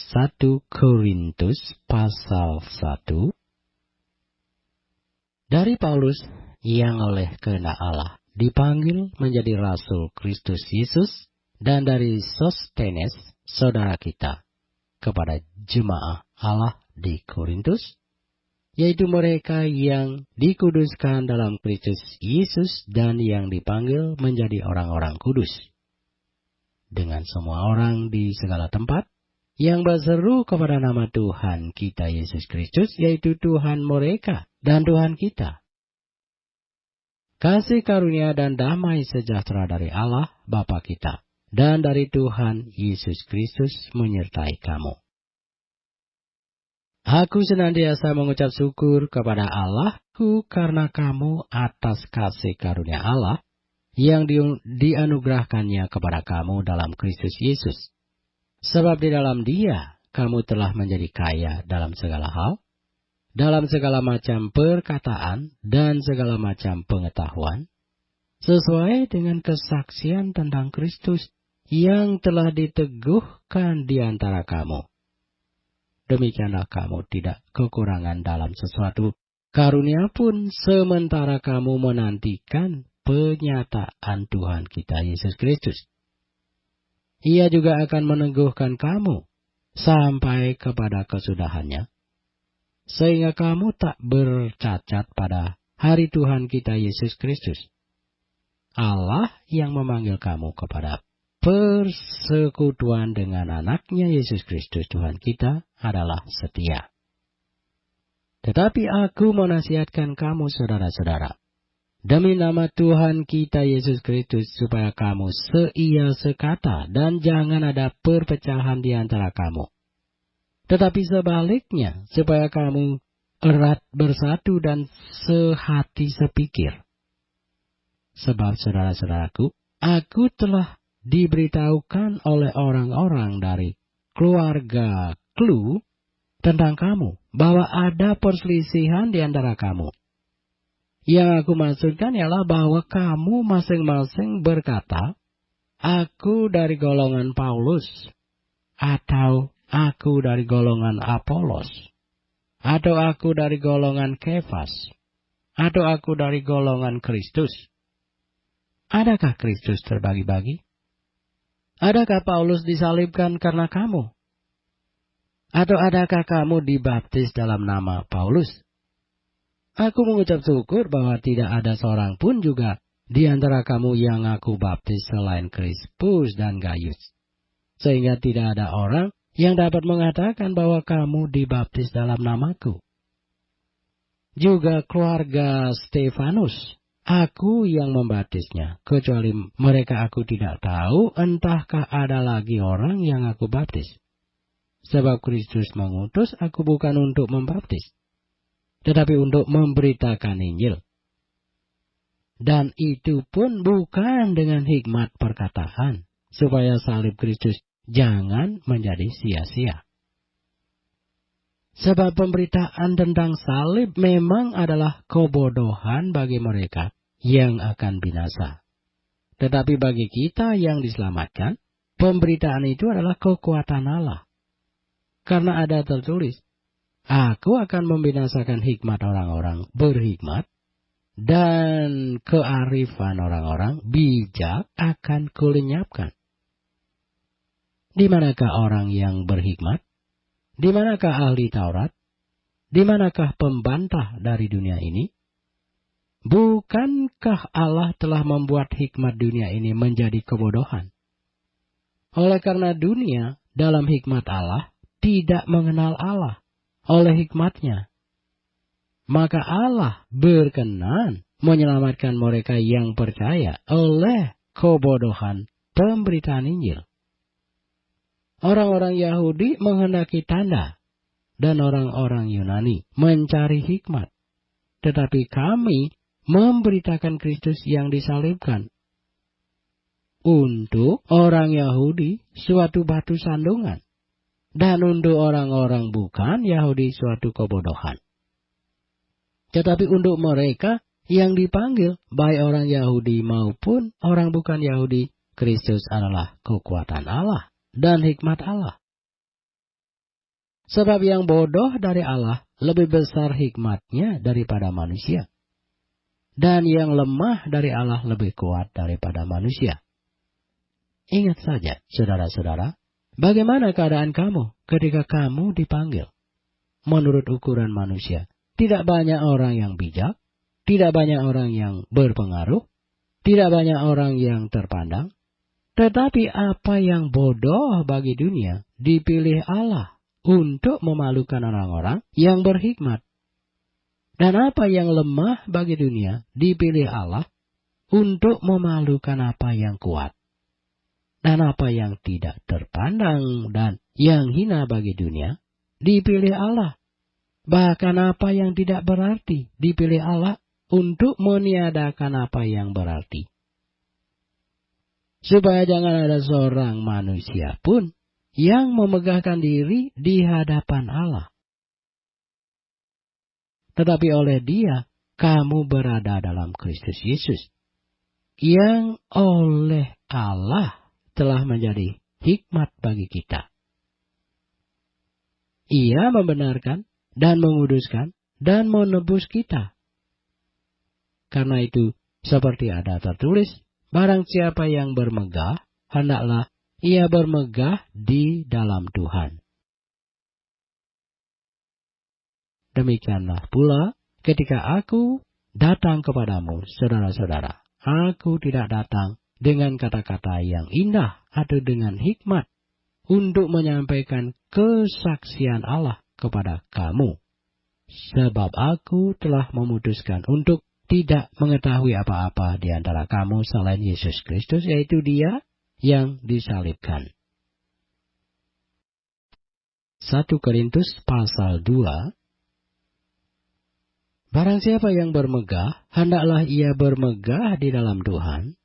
1 Korintus pasal 1. Dari Paulus yang oleh kehendak Allah dipanggil menjadi Rasul Kristus Yesus, dan dari Sostenes, saudara kita, kepada jemaah Allah di Korintus, yaitu mereka yang dikuduskan dalam Kristus Yesus dan yang dipanggil menjadi orang-orang kudus. Dengan semua orang di segala tempat yang berseru kepada nama Tuhan kita Yesus Kristus, yaitu Tuhan mereka dan Tuhan kita. Kasih karunia dan damai sejahtera dari Allah Bapa kita dan dari Tuhan Yesus Kristus menyertai kamu. Aku senantiasa mengucap syukur kepada Allahku karena kamu atas kasih karunia Allah yang dianugerahkannya kepada kamu dalam Kristus Yesus. Sebab di dalam Dia kamu telah menjadi kaya dalam segala hal, dalam segala macam perkataan dan segala macam pengetahuan, sesuai dengan kesaksian tentang Kristus yang telah diteguhkan di antara kamu. Demikianlah kamu tidak kekurangan dalam sesuatu karunia pun, sementara kamu menantikan penyataan Tuhan kita Yesus Kristus. Ia juga akan meneguhkan kamu sampai kepada kesudahannya, sehingga kamu tak bercacat pada hari Tuhan kita Yesus Kristus. Allah yang memanggil kamu kepada persekutuan dengan anaknya Yesus Kristus Tuhan kita adalah setia. Tetapi aku menasihatkan kamu saudara-saudara, demi nama Tuhan kita Yesus Kristus, supaya kamu seia sekata dan jangan ada perpecahan di antara kamu. Tetapi sebaliknya, supaya kamu erat bersatu dan sehati sepikir. Sebab saudara-saudaraku, aku telah diberitahukan oleh orang-orang dari keluarga Klu tentang kamu, bahwa ada perselisihan di antara kamu. Yang aku maksudkan ialah bahwa kamu masing-masing berkata, aku dari golongan Paulus, atau aku dari golongan Apolos, atau aku dari golongan Kefas, atau aku dari golongan Kristus. Adakah Kristus terbagi-bagi? Adakah Paulus disalibkan karena kamu? Atau adakah kamu dibaptis dalam nama Paulus? Aku mengucap syukur bahwa tidak ada seorang pun juga di antara kamu yang aku baptis selain Krispus dan Gaius. Sehingga tidak ada orang yang dapat mengatakan bahwa kamu dibaptis dalam namaku. Juga keluarga Stefanus, aku yang membaptisnya, kecuali mereka aku tidak tahu entahkah ada lagi orang yang aku baptis. Sebab Kristus mengutus aku bukan untuk membaptis, tetapi untuk memberitakan Injil. Dan itu pun bukan dengan hikmat perkataan, supaya salib Kristus jangan menjadi sia-sia. Sebab pemberitaan tentang salib memang adalah kebodohan bagi mereka yang akan binasa. Tetapi bagi kita yang diselamatkan, pemberitaan itu adalah kekuatan Allah. Karena ada tertulis, aku akan membinasakan hikmat orang-orang berhikmat, dan kearifan orang-orang bijak akan kulenyapkan. Di manakah orang yang berhikmat? Di manakah ahli Taurat? Di manakah pembantah dari dunia ini? Bukankah Allah telah membuat hikmat dunia ini menjadi kebodohan? Oleh karena dunia dalam hikmat Allah tidak mengenal Allah oleh hikmatnya, maka Allah berkenan menyelamatkan mereka yang percaya oleh kebodohan pemberitaan Injil. Orang-orang Yahudi menghendaki tanda, dan orang-orang Yunani mencari hikmat. Tetapi kami memberitakan Kristus yang disalibkan. Untuk orang Yahudi suatu batu sandungan, dan untuk orang-orang bukan Yahudi suatu kebodohan. Tetapi untuk mereka yang dipanggil, baik orang Yahudi maupun orang bukan Yahudi, Kristus adalah kekuatan Allah dan hikmat Allah. Sebab yang bodoh dari Allah lebih besar hikmatnya daripada manusia. Dan yang lemah dari Allah lebih kuat daripada manusia. Ingat saja, saudara-saudara, bagaimana keadaan kamu ketika kamu dipanggil? Menurut ukuran manusia, tidak banyak orang yang bijak, tidak banyak orang yang berpengaruh, tidak banyak orang yang terpandang. Tetapi apa yang bodoh bagi dunia dipilih Allah untuk memalukan orang-orang yang berhikmat. Dan apa yang lemah bagi dunia dipilih Allah untuk memalukan apa yang kuat. Dan apa yang tidak terpandang dan yang hina bagi dunia dipilih Allah. Bahkan apa yang tidak berarti dipilih Allah untuk meniadakan apa yang berarti. Supaya jangan ada seorang manusia pun yang memegahkan diri di hadapan Allah. Tetapi oleh Dia, kamu berada dalam Kristus Yesus, yang oleh Allah telah menjadi hikmat bagi kita. Ia membenarkan dan menguduskan dan menebus kita. Karena itu, seperti ada tertulis, barang siapa yang bermegah, hendaklah ia bermegah di dalam Tuhan. Demikianlah pula ketika aku datang kepadamu, saudara-saudara. Aku tidak datang dengan kata-kata yang indah atau dengan hikmat untuk menyampaikan kesaksian Allah kepada kamu. Sebab aku telah memutuskan untuk tidak mengetahui apa-apa di antara kamu selain Yesus Kristus, yaitu Dia yang disalibkan. 1 Korintus pasal 2. Barang siapa yang bermegah, hendaklah ia bermegah di dalam Tuhan.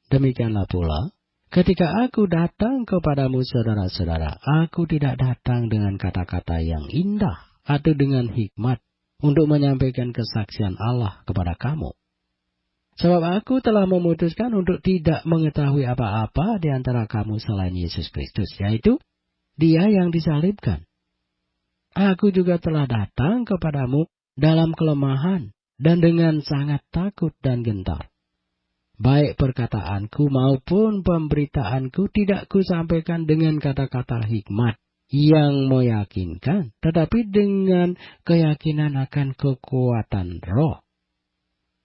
Demikianlah pula, ketika aku datang kepadamu saudara-saudara, aku tidak datang dengan kata-kata yang indah atau dengan hikmat untuk menyampaikan kesaksian Allah kepada kamu. Sebab aku telah memutuskan untuk tidak mengetahui apa-apa di antara kamu selain Yesus Kristus, yaitu Dia yang disalibkan. Aku juga telah datang kepadamu dalam kelemahan dan dengan sangat takut dan gentar. Baik perkataanku maupun pemberitaanku tidak kusampaikan dengan kata-kata hikmat yang meyakinkan, tetapi dengan keyakinan akan kekuatan roh.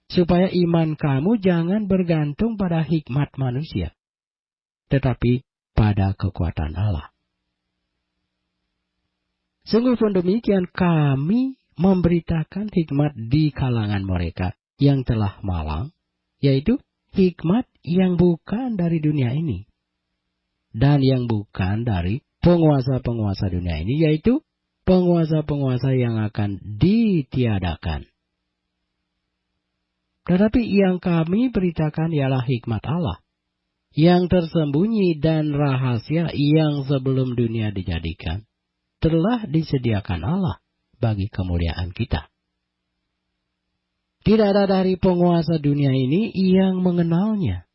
Supaya iman kamu jangan bergantung pada hikmat manusia, tetapi pada kekuatan Allah. Sungguh pun demikian, kami memberitakan hikmat di kalangan mereka yang telah malang, yaitu hikmat yang bukan dari dunia ini, dan yang bukan dari penguasa-penguasa dunia ini, yaitu penguasa-penguasa yang akan ditiadakan. Tetapi yang kami beritakan ialah hikmat Allah, yang tersembunyi dan rahasia yang sebelum dunia dijadikan, telah disediakan Allah bagi kemuliaan kita. Tidak ada dari penguasa dunia ini yang mengenalnya.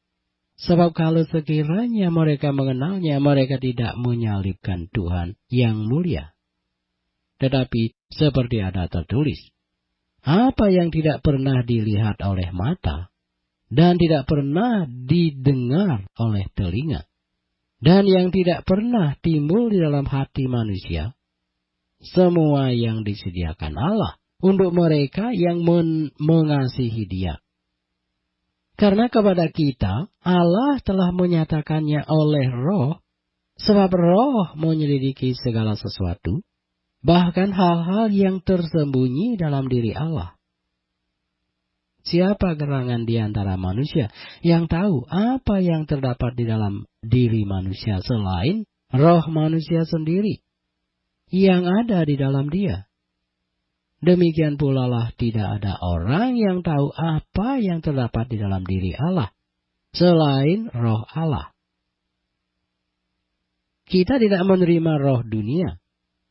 Sebab kalau sekiranya mereka mengenalnya, mereka tidak menyalibkan Tuhan yang mulia. Tetapi seperti ada tertulis, apa yang tidak pernah dilihat oleh mata, dan tidak pernah didengar oleh telinga, dan yang tidak pernah timbul di dalam hati manusia, semua yang disediakan Allah untuk mereka yang mengasihi Dia. Karena kepada kita, Allah telah menyatakannya oleh Roh, sebab Roh menyelidiki segala sesuatu, bahkan hal-hal yang tersembunyi dalam diri Allah. Siapa gerangan di antara manusia yang tahu apa yang terdapat di dalam diri manusia selain roh manusia sendiri yang ada di dalam dia? Demikian pula lah tidak ada orang yang tahu apa yang terdapat di dalam diri Allah selain roh Allah. Kita tidak menerima roh dunia,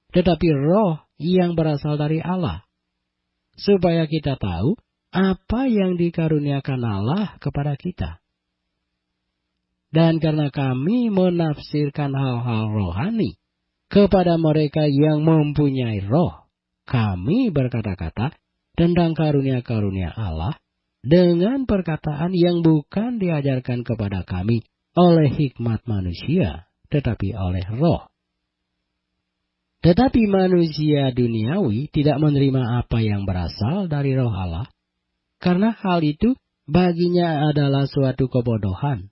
tetapi roh yang berasal dari Allah, supaya kita tahu apa yang dikaruniakan Allah kepada kita. Dan karena kami menafsirkan hal-hal rohani kepada mereka yang mempunyai roh, kami berkata-kata tentang karunia-karunia Allah dengan perkataan yang bukan diajarkan kepada kami oleh hikmat manusia, tetapi oleh roh. Tetapi manusia duniawi tidak menerima apa yang berasal dari roh Allah, karena hal itu baginya adalah suatu kebodohan,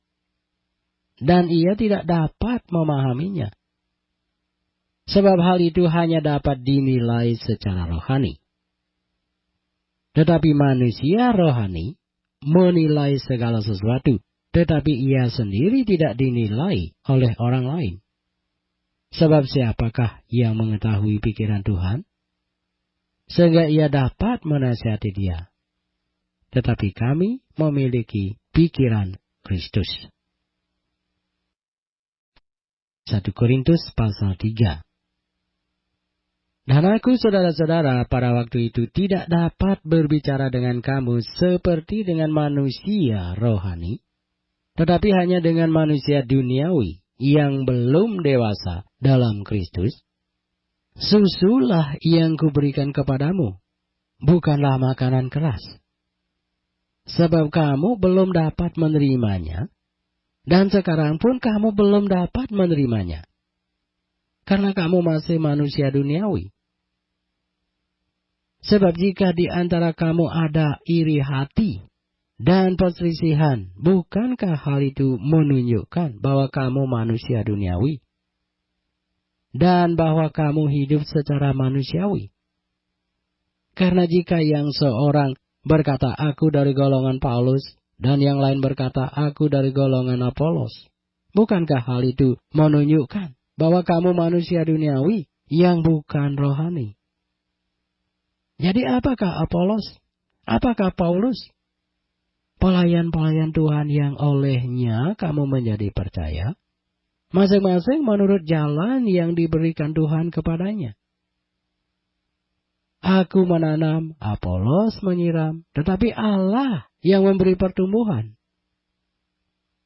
dan ia tidak dapat memahaminya. Sebab hal itu hanya dapat dinilai secara rohani. Tetapi manusia rohani menilai segala sesuatu, tetapi ia sendiri tidak dinilai oleh orang lain. Sebab siapakah yang mengetahui pikiran Tuhan? Sehingga ia dapat menasihati dia. Tetapi kami memiliki pikiran Kristus. 1 Korintus pasal 3. Dan aku, saudara-saudara, pada waktu itu tidak dapat berbicara dengan kamu seperti dengan manusia rohani, tetapi hanya dengan manusia duniawi yang belum dewasa dalam Kristus. Susulah yang kuberikan kepadamu, bukanlah makanan keras. Sebab kamu belum dapat menerimanya, dan sekarang pun kamu belum dapat menerimanya, karena kamu masih manusia duniawi. Sebab jika di antara kamu ada iri hati dan perselisihan, bukankah hal itu menunjukkan bahwa kamu manusia duniawi? Dan bahwa kamu hidup secara manusiawi? Karena jika yang seorang berkata, aku dari golongan Paulus, dan yang lain berkata, aku dari golongan Apolos, bukankah hal itu menunjukkan bahwa kamu manusia duniawi yang bukan rohani? Jadi apakah Apolos? Apakah Paulus? Pelayan-pelayan Tuhan yang olehnya kamu menjadi percaya, masing-masing menurut jalan yang diberikan Tuhan kepadanya. Aku menanam, Apolos menyiram, tetapi Allah yang memberi pertumbuhan.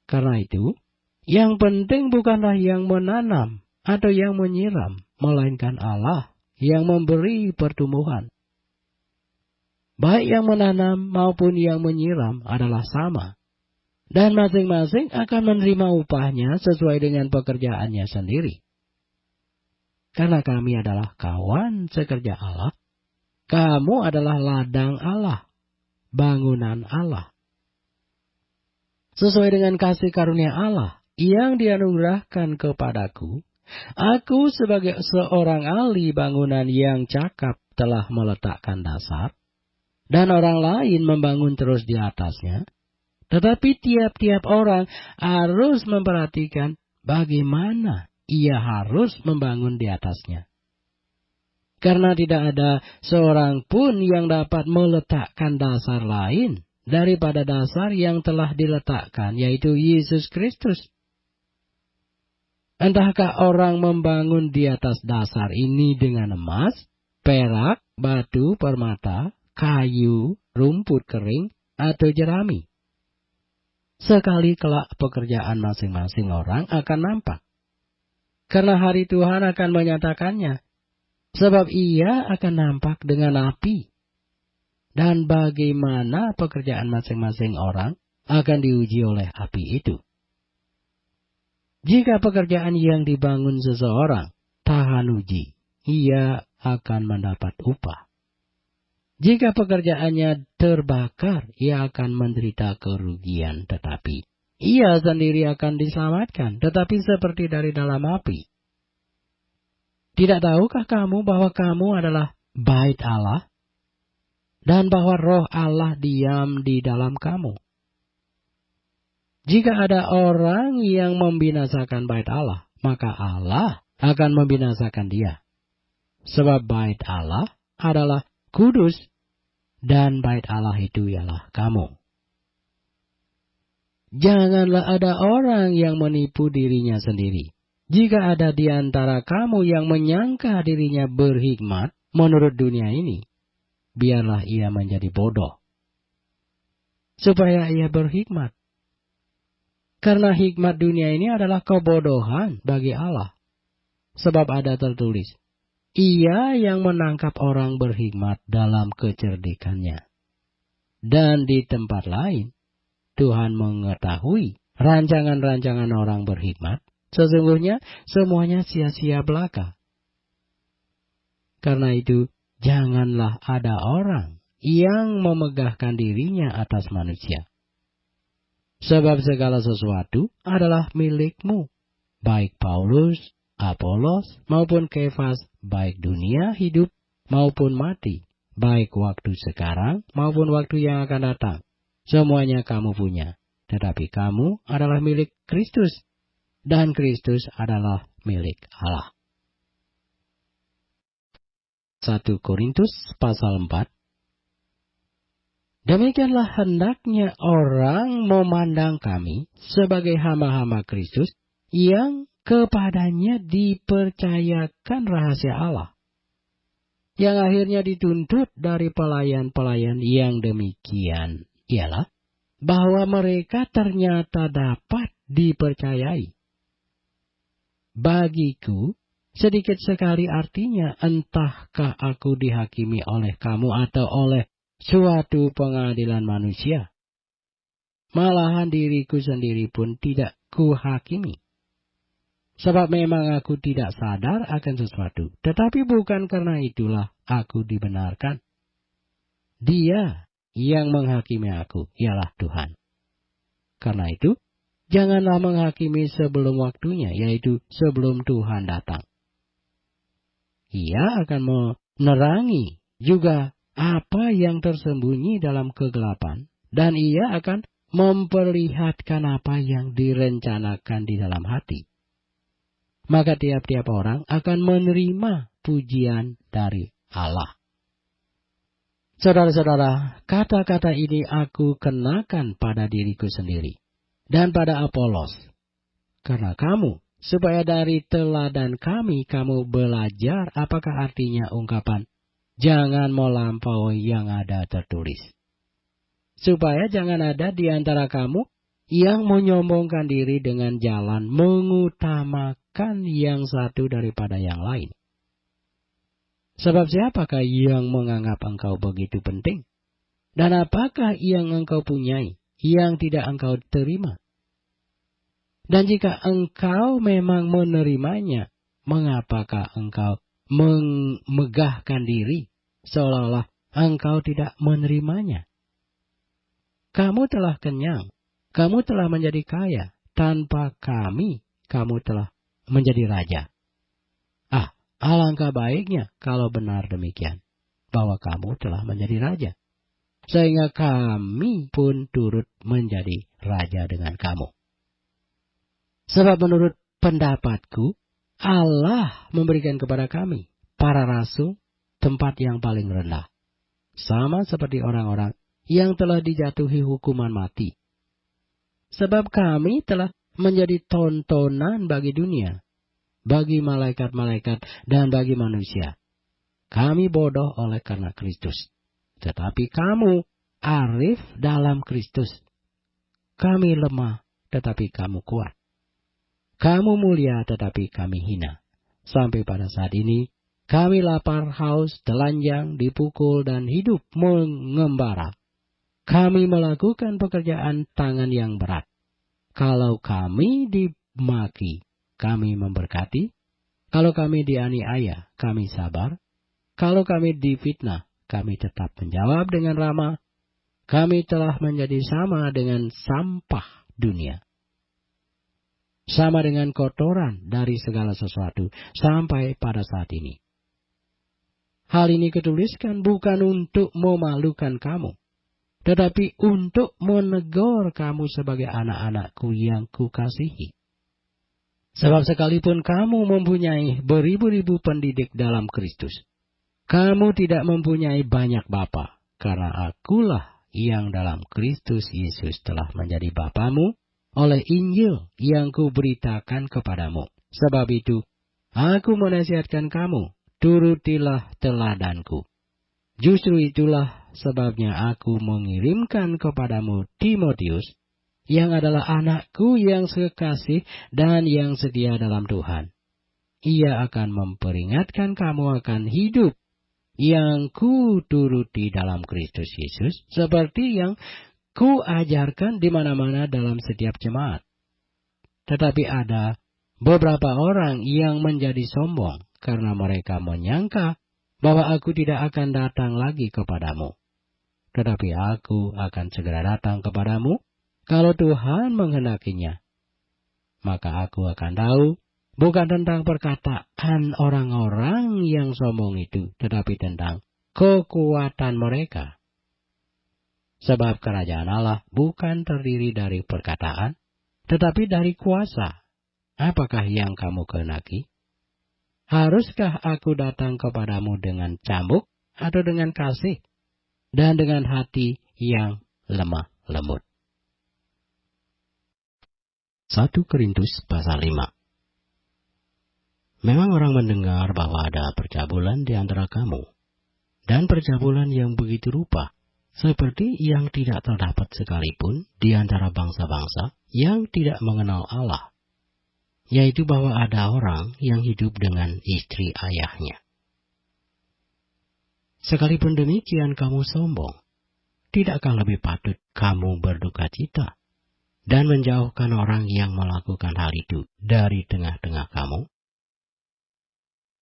Karena itu, yang penting bukanlah yang menanam atau yang menyiram, melainkan Allah yang memberi pertumbuhan. Baik yang menanam maupun yang menyiram adalah sama, dan masing-masing akan menerima upahnya sesuai dengan pekerjaannya sendiri. Karena kami adalah kawan sekerja Allah, kamu adalah ladang Allah, bangunan Allah. Sesuai dengan kasih karunia Allah yang dianugerahkan kepadaku, aku sebagai seorang ahli bangunan yang cakap telah meletakkan dasar, dan orang lain membangun terus di atasnya. Tetapi tiap-tiap orang harus memperhatikan bagaimana ia harus membangun di atasnya. Karena tidak ada seorang pun yang dapat meletakkan dasar lain daripada dasar yang telah diletakkan, yaitu Yesus Kristus. Entahkah orang membangun di atas dasar ini dengan emas, perak, batu, permata, kayu, rumput kering, atau jerami. Sekali kelak pekerjaan masing-masing orang akan nampak. Karena hari Tuhan akan menyatakannya. Sebab ia akan nampak dengan api. Dan bagaimana pekerjaan masing-masing orang akan diuji oleh api itu. Jika pekerjaan yang dibangun seseorang tahan uji, ia akan mendapat upah. Jika pekerjaannya terbakar, ia akan menderita kerugian, tetapi ia sendiri akan diselamatkan, tetapi seperti dari dalam api. Tidak tahukah kamu bahwa kamu adalah bait Allah, dan bahwa roh Allah diam di dalam kamu? Jika ada orang yang membinasakan bait Allah, maka Allah akan membinasakan dia. Sebab bait Allah adalah kudus, dan bait Allah itu ialah kamu. Janganlah ada orang yang menipu dirinya sendiri. Jika ada di antara kamu yang menyangka dirinya berhikmat menurut dunia ini, biarlah ia menjadi bodoh, supaya ia berhikmat. Karena hikmat dunia ini adalah kebodohan bagi Allah. Sebab ada tertulis, Ia yang menangkap orang berhikmat dalam kecerdikannya. Dan di tempat lain, Tuhan mengetahui rancangan-rancangan orang berhikmat, sesungguhnya semuanya sia-sia belaka. Karena itu, janganlah ada orang yang memegahkan dirinya atas manusia. Sebab segala sesuatu adalah milikmu, baik Paulus, Apolos, maupun Kefas, baik dunia hidup maupun mati, baik waktu sekarang maupun waktu yang akan datang. Semuanya kamu punya, tetapi kamu adalah milik Kristus, dan Kristus adalah milik Allah. 1 Korintus pasal 4. Demikianlah hendaknya orang memandang kami sebagai hamba-hamba Kristus yang kepadanya dipercayakan rahasia Allah, yang akhirnya dituntut dari pelayan-pelayan yang demikian ialah bahwa mereka ternyata dapat dipercayai. Bagiku, sedikit sekali artinya entahkah aku dihakimi oleh kamu atau oleh suatu pengadilan manusia. Malahan diriku sendiri pun tidak kuhakimi. Sebab memang aku tidak sadar akan sesuatu, tetapi bukan karena itulah aku dibenarkan. Dia yang menghakimi aku ialah Tuhan. Karena itu, janganlah menghakimi sebelum waktunya, yaitu sebelum Tuhan datang. Ia akan menerangi juga apa yang tersembunyi dalam kegelapan, dan ia akan memperlihatkan apa yang direncanakan di dalam hati. Maka tiap-tiap orang akan menerima pujian dari Allah. Saudara-saudara, kata-kata ini aku kenakan pada diriku sendiri dan pada Apolos, karena kamu, supaya dari teladan kami kamu belajar apakah artinya ungkapan jangan melampaui yang ada tertulis. Supaya jangan ada di antara kamu yang menyombongkan diri dengan jalan mengutamakan yang satu daripada yang lain. Sebab siapakah yang menganggap engkau begitu penting? Dan apakah yang engkau punyai yang tidak engkau terima? Dan jika engkau memang menerimanya, mengapakah engkau memegahkan diri seolah-olah engkau tidak menerimanya? Kamu telah kenyang, kamu telah menjadi kaya, tanpa kami, kamu telah menjadi raja. Alangkah baiknya kalau benar demikian, bahwa kamu telah menjadi raja, sehingga kami pun turut menjadi raja dengan kamu. Sebab menurut pendapatku, Allah memberikan kepada kami, para rasul, tempat yang paling rendah, sama seperti orang-orang yang telah dijatuhi hukuman mati. Sebab kami telah menjadi tontonan bagi dunia, bagi malaikat-malaikat dan bagi manusia. Kami bodoh oleh karena Kristus, tetapi kamu arif dalam Kristus. Kami lemah, tetapi kamu kuat. Kamu mulia, tetapi kami hina. Sampai pada saat ini, kami lapar, haus, telanjang, dipukul, dan hidup mengembara. Kami melakukan pekerjaan tangan yang berat. Kalau kami dimaki, kami memberkati. Kalau kami dianiaya, kami sabar. Kalau kami difitnah, kami tetap menjawab dengan ramah. Kami telah menjadi sama dengan sampah dunia, sama dengan kotoran dari segala sesuatu sampai pada saat ini. Hal ini kutuliskan bukan untuk memalukan kamu, tetapi untuk menegur kamu sebagai anak-anakku yang kukasihi. Sebab sekalipun kamu mempunyai beribu-ribu pendidik dalam Kristus, kamu tidak mempunyai banyak bapa, karena akulah yang dalam Kristus Yesus telah menjadi bapamu oleh Injil yang kuberitakan kepadamu. Sebab itu, aku menasihatkan kamu, turutilah teladanku. Justru itulah sebabnya aku mengirimkan kepadamu Timotius, yang adalah anakku yang sekasih dan yang setia dalam Tuhan. Ia akan memperingatkan kamu akan hidup yang kuturuti dalam Kristus Yesus, seperti yang kuajarkan di mana-mana dalam setiap jemaat. Tetapi ada beberapa orang yang menjadi sombong karena mereka menyangka bahwa aku tidak akan datang lagi kepadamu. Tetapi aku akan segera datang kepadamu kalau Tuhan menghendakinya. Maka aku akan tahu bukan tentang perkataan orang-orang yang sombong itu, tetapi tentang kekuatan mereka. Sebab kerajaan Allah bukan terdiri dari perkataan, tetapi dari kuasa. Apakah yang kamu kehendaki? Haruskah aku datang kepadamu dengan cambuk atau dengan kasih dan dengan hati yang lemah lembut? 1 Korintus pasal 5. Memang orang mendengar bahwa ada percabulan di antara kamu, dan percabulan yang begitu rupa, seperti yang tidak terdapat sekalipun di antara bangsa-bangsa yang tidak mengenal Allah, yaitu bahwa ada orang yang hidup dengan istri ayahnya. Sekalipun demikian kamu sombong, tidakkah lebih patut kamu berduka cita dan menjauhkan orang yang melakukan hal itu dari tengah-tengah kamu?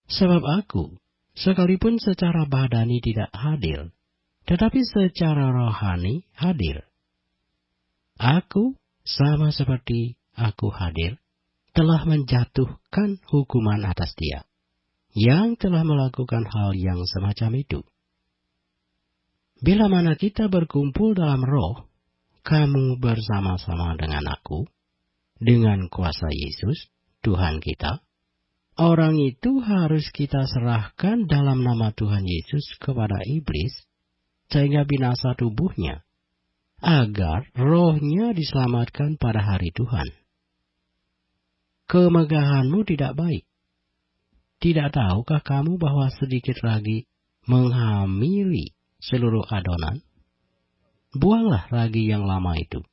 Sebab aku, sekalipun secara badani tidak hadir, tetapi secara rohani hadir. Aku, sama seperti aku hadir, telah menjatuhkan hukuman atas dia, yang telah melakukan hal yang semacam itu. Bila mana kita berkumpul dalam roh, kamu bersama-sama dengan aku, dengan kuasa Yesus, Tuhan kita, orang itu harus kita serahkan dalam nama Tuhan Yesus kepada iblis, sehingga binasa tubuhnya, agar rohnya diselamatkan pada hari Tuhan. Kemegahanmu tidak baik. Tidak tahukah kamu bahwa sedikit lagi menghamili seluruh adonan? Buanglah ragi yang lama itu,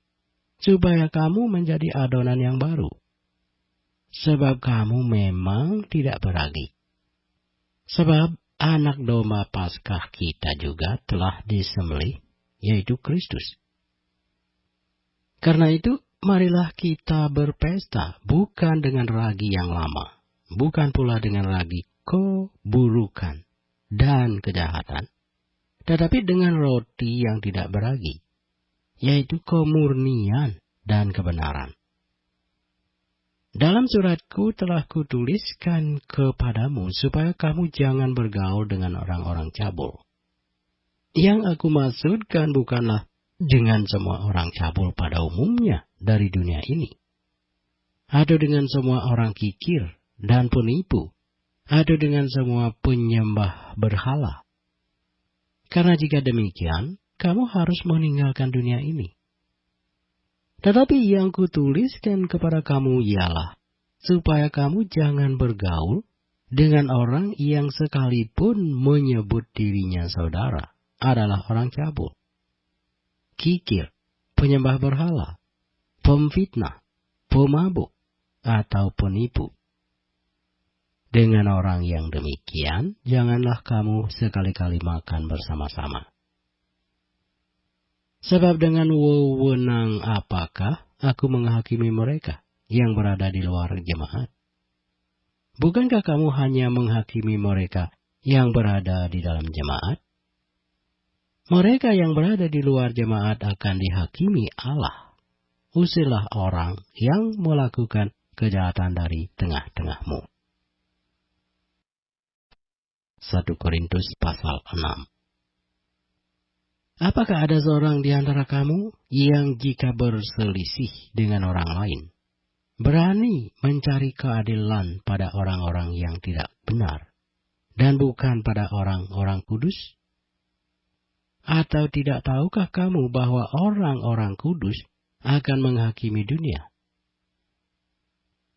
supaya kamu menjadi adonan yang baru. Sebab kamu memang tidak beragi. Sebab anak domba Paskah kita juga telah disembelih, yaitu Kristus. Karena itu, marilah kita berpesta bukan dengan ragi yang lama, bukan pula dengan ragi keburukan dan kejahatan, tetapi dengan roti yang tidak beragi, yaitu kemurnian dan kebenaran. Dalam suratku telah kutuliskan kepadamu supaya kamu jangan bergaul dengan orang-orang cabul. Yang aku maksudkan bukanlah dengan semua orang cabul pada umumnya dari dunia ini, atau dengan semua orang kikir dan penipu, atau dengan semua penyembah berhala. Karena jika demikian, kamu harus meninggalkan dunia ini. Tetapi yang kutuliskan kepada kamu ialah, supaya kamu jangan bergaul dengan orang yang sekalipun menyebut dirinya saudara adalah orang cabul, kikir, penyembah berhala, pemfitnah, pemabuk, atau penipu. Dengan orang yang demikian, janganlah kamu sekali-kali makan bersama-sama. Sebab dengan wewenang apakah aku menghakimi mereka yang berada di luar jemaat? Bukankah kamu hanya menghakimi mereka yang berada di dalam jemaat? Mereka yang berada di luar jemaat akan dihakimi Allah. Usirlah orang yang melakukan kejahatan dari tengah-tengahmu. 1 Korintus pasal 6. Apakah ada seorang di antara kamu yang jika berselisih dengan orang lain, berani mencari keadilan pada orang-orang yang tidak benar, dan bukan pada orang-orang kudus? Atau tidak tahukah kamu bahwa orang-orang kudus akan menghakimi dunia?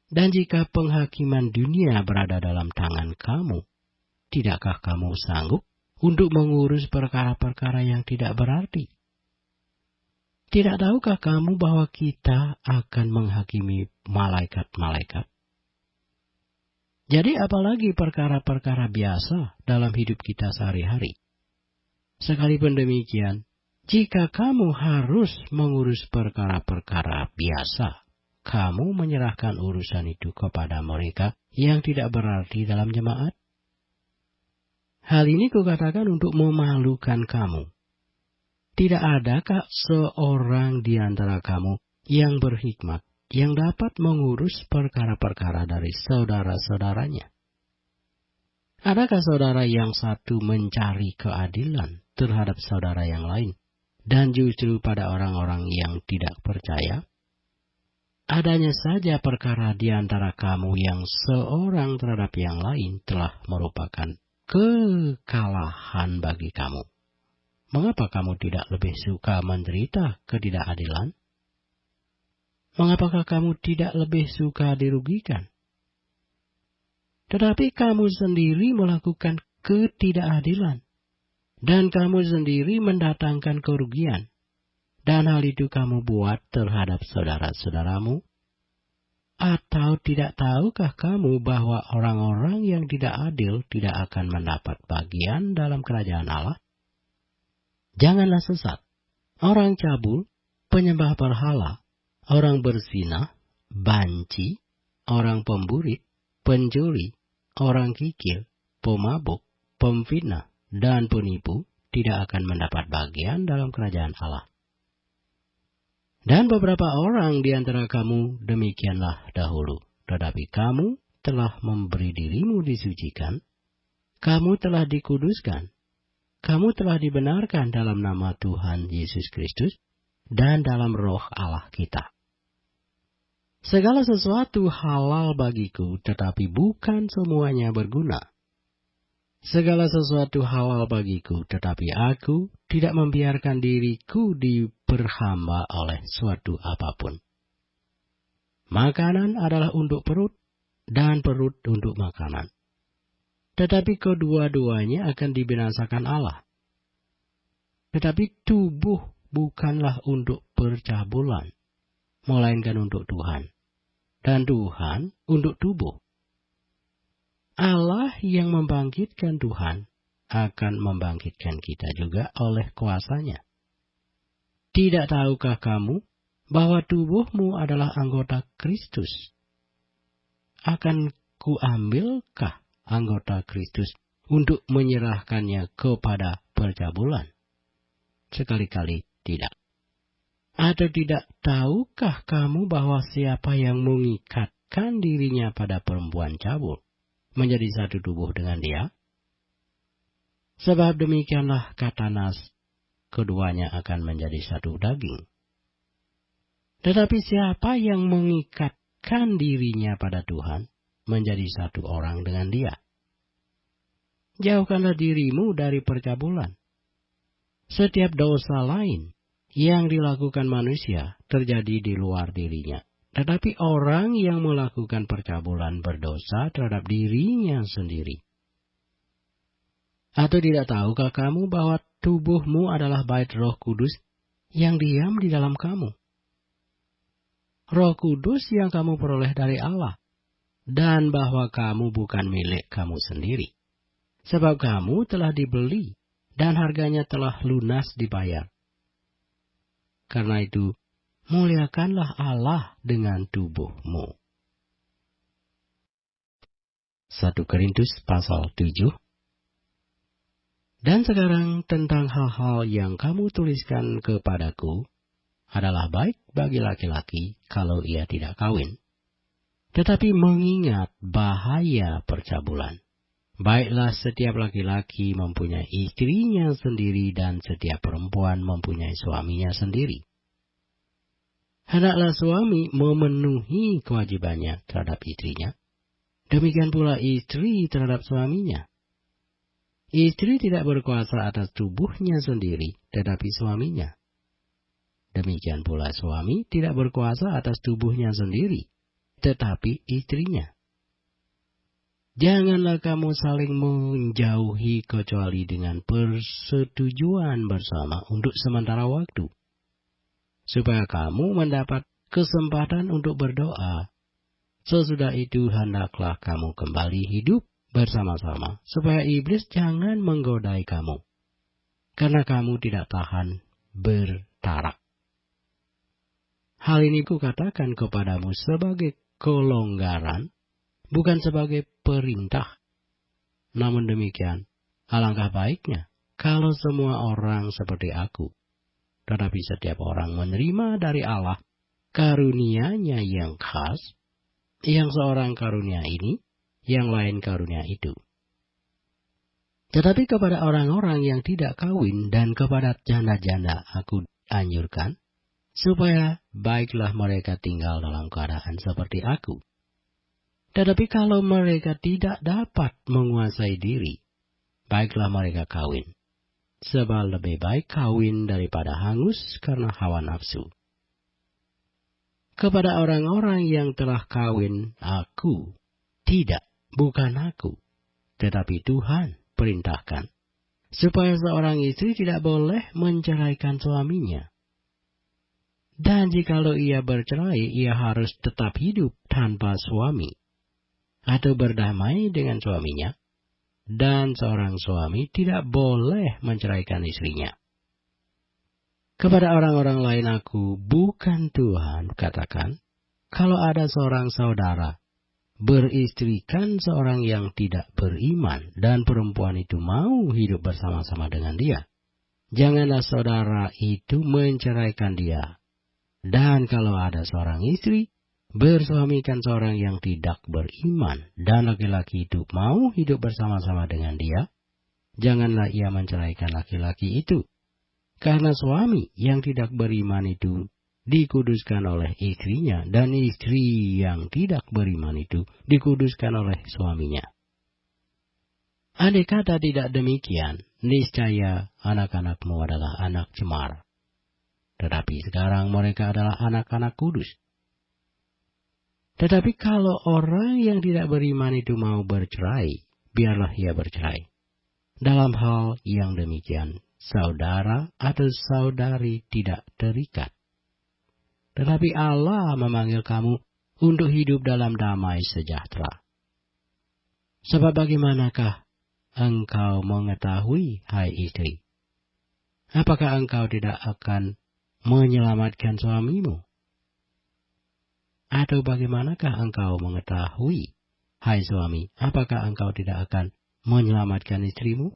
Dan jika penghakiman dunia berada dalam tangan kamu, tidakkah kamu sanggup untuk mengurus perkara-perkara yang tidak berarti? Tidak tahukah kamu bahwa kita akan menghakimi malaikat-malaikat? Jadi apalagi perkara-perkara biasa dalam hidup kita sehari-hari. Sekalipun demikian, jika kamu harus mengurus perkara-perkara biasa, kamu menyerahkan urusan itu kepada mereka yang tidak berarti dalam jemaat. Hal ini kukatakan untuk memalukan kamu. Tidak adakah seorang di antara kamu yang berhikmat, yang dapat mengurus perkara-perkara dari saudara-saudaranya? Adakah saudara yang satu mencari keadilan terhadap saudara yang lain, dan justru pada orang-orang yang tidak percaya? Adanya saja perkara di antara kamu yang seorang terhadap yang lain telah merupakan kekalahan bagi kamu. Mengapa kamu tidak lebih suka menderita ketidakadilan? Mengapakah kamu tidak lebih suka dirugikan? Tetapi kamu sendiri melakukan ketidakadilan, dan kamu sendiri mendatangkan kerugian, dan hal itu kamu buat terhadap saudara-saudaramu. Atau tidak tahukah kamu bahwa orang-orang yang tidak adil tidak akan mendapat bagian dalam kerajaan Allah? Janganlah sesat. Orang cabul, penyembah berhala, orang berzina, banci, orang pemburit, pencuri, orang kikir, pemabuk, pemfitnah, dan penipu tidak akan mendapat bagian dalam kerajaan Allah. Dan beberapa orang di antara kamu demikianlah dahulu, tetapi kamu telah memberi dirimu disucikan, kamu telah dikuduskan, kamu telah dibenarkan dalam nama Tuhan Yesus Kristus dan dalam roh Allah kita. Segala sesuatu halal bagiku, tetapi bukan semuanya berguna. Segala sesuatu halal bagiku, tetapi aku tidak membiarkan diriku diperhamba oleh suatu apapun. Makanan adalah untuk perut, dan perut untuk makanan. Tetapi kedua-duanya akan dibinasakan Allah. Tetapi tubuh bukanlah untuk percabulan, melainkan untuk Tuhan, dan Tuhan untuk tubuh. Allah yang membangkitkan Tuhan akan membangkitkan kita juga oleh kuasa-Nya. Tidak tahukah kamu bahwa tubuhmu adalah anggota Kristus? Akan kuambilkah anggota Kristus untuk menyerahkannya kepada percabulan? Sekali-kali tidak. Atau tidak tahukah kamu bahwa siapa yang mengikatkan dirinya pada perempuan cabul menjadi satu tubuh dengan dia? Sebab demikianlah kata Nas, keduanya akan menjadi satu daging. Tetapi siapa yang mengikatkan dirinya pada Tuhan menjadi satu orang dengan dia. Jauhkanlah dirimu dari percabulan. Setiap dosa lain yang dilakukan manusia terjadi di luar dirinya. Tetapi orang yang melakukan percabulan berdosa terhadap dirinya sendiri. Atau tidak tahukah kamu bahwa tubuhmu adalah bait Roh Kudus yang diam di dalam kamu? Roh Kudus yang kamu peroleh dari Allah. Dan bahwa kamu bukan milik kamu sendiri. Sebab kamu telah dibeli dan harganya telah lunas dibayar. Karena itu, muliakanlah Allah dengan tubuhmu. 1 Korintus pasal 7. Dan sekarang tentang hal-hal yang kamu tuliskan kepadaku adalah baik bagi laki-laki kalau ia tidak kawin. Tetapi mengingat bahaya percabulan, baiklah setiap laki-laki mempunyai istrinya sendiri dan setiap perempuan mempunyai suaminya sendiri. Hendaklah suami memenuhi kewajibannya terhadap istrinya, demikian pula istri terhadap suaminya. Istri tidak berkuasa atas tubuhnya sendiri, tetapi suaminya. Demikian pula suami tidak berkuasa atas tubuhnya sendiri, tetapi istrinya. Janganlah kamu saling menjauhi kecuali dengan persetujuan bersama untuk sementara waktu, supaya kamu mendapat kesempatan untuk berdoa. Sesudah itu hendaklah kamu kembali hidup bersama-sama, supaya iblis jangan menggodai kamu, karena kamu tidak tahan bertarak. Hal ini kukatakan kepadamu sebagai kelonggaran, bukan sebagai perintah. Namun demikian, alangkah baiknya kalau semua orang seperti aku. Tetapi setiap orang menerima dari Allah karunia-Nya yang khas, yang seorang karunia ini, yang lain karunia itu. Tetapi kepada orang-orang yang tidak kawin dan kepada janda-janda aku anjurkan, supaya baiklah mereka tinggal dalam keadaan seperti aku. Tetapi kalau mereka tidak dapat menguasai diri, baiklah mereka kawin. Sebab lebih baik kawin daripada hangus karena hawa nafsu. Kepada orang-orang yang telah kawin, aku, tidak, bukan aku, tetapi Tuhan perintahkan, supaya seorang istri tidak boleh menceraikan suaminya. Dan jikalau ia bercerai, ia harus tetap hidup tanpa suami, atau berdamai dengan suaminya. Dan seorang suami tidak boleh menceraikan istrinya. Kepada orang-orang lain aku, bukan Tuhan, katakan, kalau ada seorang saudara beristrikan seorang yang tidak beriman, dan perempuan itu mau hidup bersama-sama dengan dia, janganlah saudara itu menceraikan dia. Dan kalau ada seorang istri bersuamikan seorang yang tidak beriman, dan laki-laki itu mau hidup bersama-sama dengan dia, janganlah ia menceraikan laki-laki itu. Karena suami yang tidak beriman itu dikuduskan oleh istrinya, dan istri yang tidak beriman itu dikuduskan oleh suaminya. Andai kata tidak demikian, niscaya anak-anakmu adalah anak cemar. Tetapi sekarang mereka adalah anak-anak kudus. Tetapi kalau orang yang tidak beriman itu mau bercerai, biarlah ia bercerai. Dalam hal yang demikian, saudara atau saudari tidak terikat. Tetapi Allah memanggil kamu untuk hidup dalam damai sejahtera. Sebab bagaimanakah engkau mengetahui, hai istri? Apakah engkau tidak akan menyelamatkan suamimu? Atau bagaimanakah engkau mengetahui, hai suami, apakah engkau tidak akan menyelamatkan istrimu?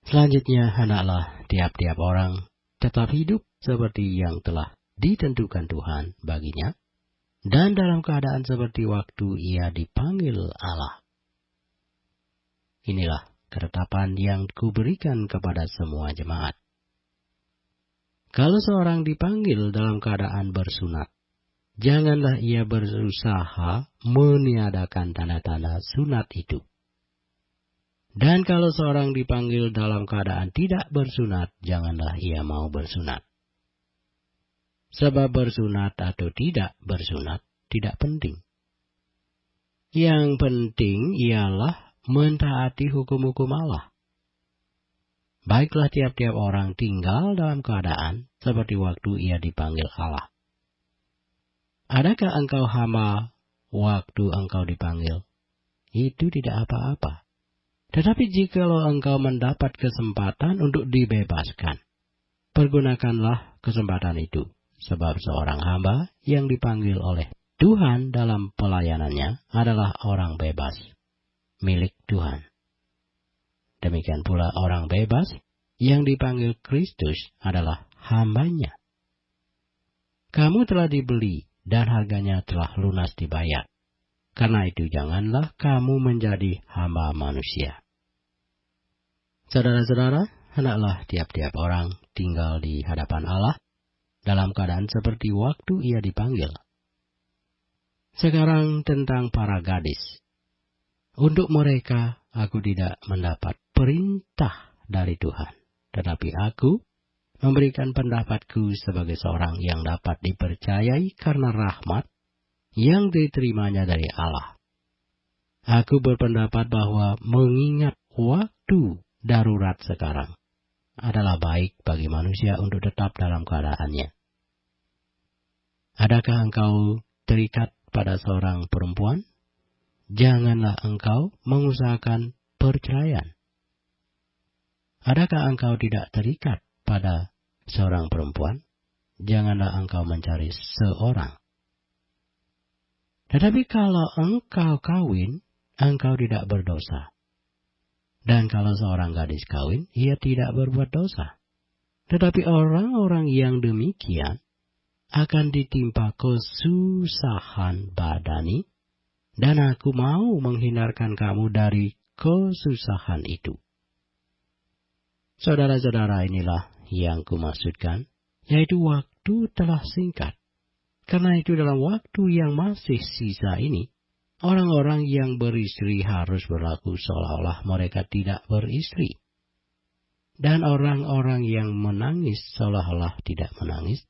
Selanjutnya, hendaklah tiap-tiap orang tetap hidup seperti yang telah ditentukan Tuhan baginya, dan dalam keadaan seperti waktu ia dipanggil Allah. Inilah ketetapan yang kuberikan kepada semua jemaat. Kalau seorang dipanggil dalam keadaan bersunat, janganlah ia berusaha meniadakan tanda-tanda sunat itu. Dan kalau seorang dipanggil dalam keadaan tidak bersunat, janganlah ia mau bersunat. Sebab bersunat atau tidak bersunat tidak penting. Yang penting ialah mentaati hukum-hukum Allah. Baiklah tiap-tiap orang tinggal dalam keadaan seperti waktu ia dipanggil Allah. Adakah engkau hamba waktu engkau dipanggil? Itu tidak apa-apa. Tetapi jikalau engkau mendapat kesempatan untuk dibebaskan, pergunakanlah kesempatan itu. Sebab seorang hamba yang dipanggil oleh Tuhan dalam pelayanannya adalah orang bebas, milik Tuhan. Demikian pula orang bebas yang dipanggil Kristus adalah hambanya. Kamu telah dibeli, dan harganya telah lunas dibayar. Karena itu janganlah kamu menjadi hamba manusia. Saudara-saudara, hendaklah tiap-tiap orang tinggal di hadapan Allah dalam keadaan seperti waktu ia dipanggil. Sekarang tentang para gadis. Untuk mereka, aku tidak mendapat perintah dari Tuhan. Tetapi aku memberikan pendapatku sebagai seorang yang dapat dipercayai karena rahmat yang diterimanya dari Allah. Aku berpendapat bahwa mengingat waktu darurat sekarang adalah baik bagi manusia untuk tetap dalam keadaannya. Adakah engkau terikat pada seorang perempuan, janganlah engkau mengusahakan perceraian. Adakah engkau tidak terikat pada seorang perempuan? Janganlah engkau mencari seorang. Tetapi kalau engkau kawin, engkau tidak berdosa. Dan kalau seorang gadis kawin, ia tidak berbuat dosa. Tetapi orang-orang yang demikian akan ditimpa kesusahan badani, dan aku mau menghindarkan kamu dari kesusahan itu. Saudara-saudara, inilah yang kumaksudkan, yaitu waktu telah singkat. Karena itu dalam waktu yang masih sisa ini, orang-orang yang beristri harus berlaku seolah-olah mereka tidak beristri. Dan orang-orang yang menangis seolah-olah tidak menangis.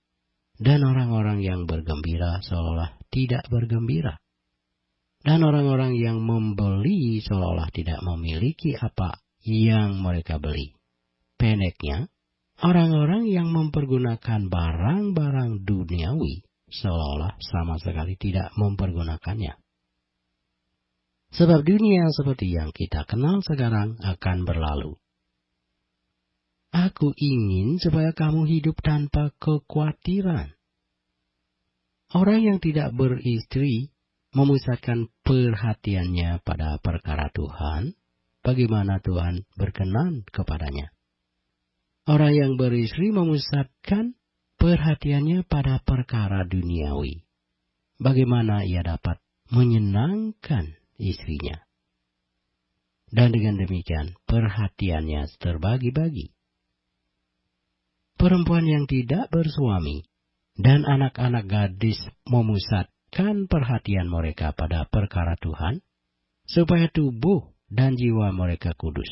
Dan orang-orang yang bergembira seolah-olah tidak bergembira. Dan orang-orang yang membeli seolah-olah tidak memiliki apa yang mereka beli. Pendeknya, orang-orang yang mempergunakan barang-barang duniawi seolah-olah sama sekali tidak mempergunakannya. Sebab dunia seperti yang kita kenal sekarang akan berlalu. Aku ingin supaya kamu hidup tanpa kekhawatiran. Orang yang tidak beristri memusatkan perhatiannya pada perkara Tuhan, bagaimana Tuhan berkenan kepadanya. Orang yang beristri memusatkan perhatiannya pada perkara duniawi, bagaimana ia dapat menyenangkan istrinya. Dan dengan demikian perhatiannya terbagi-bagi. Perempuan yang tidak bersuami dan anak-anak gadis memusatkan perhatian mereka pada perkara Tuhan, supaya tubuh dan jiwa mereka kudus.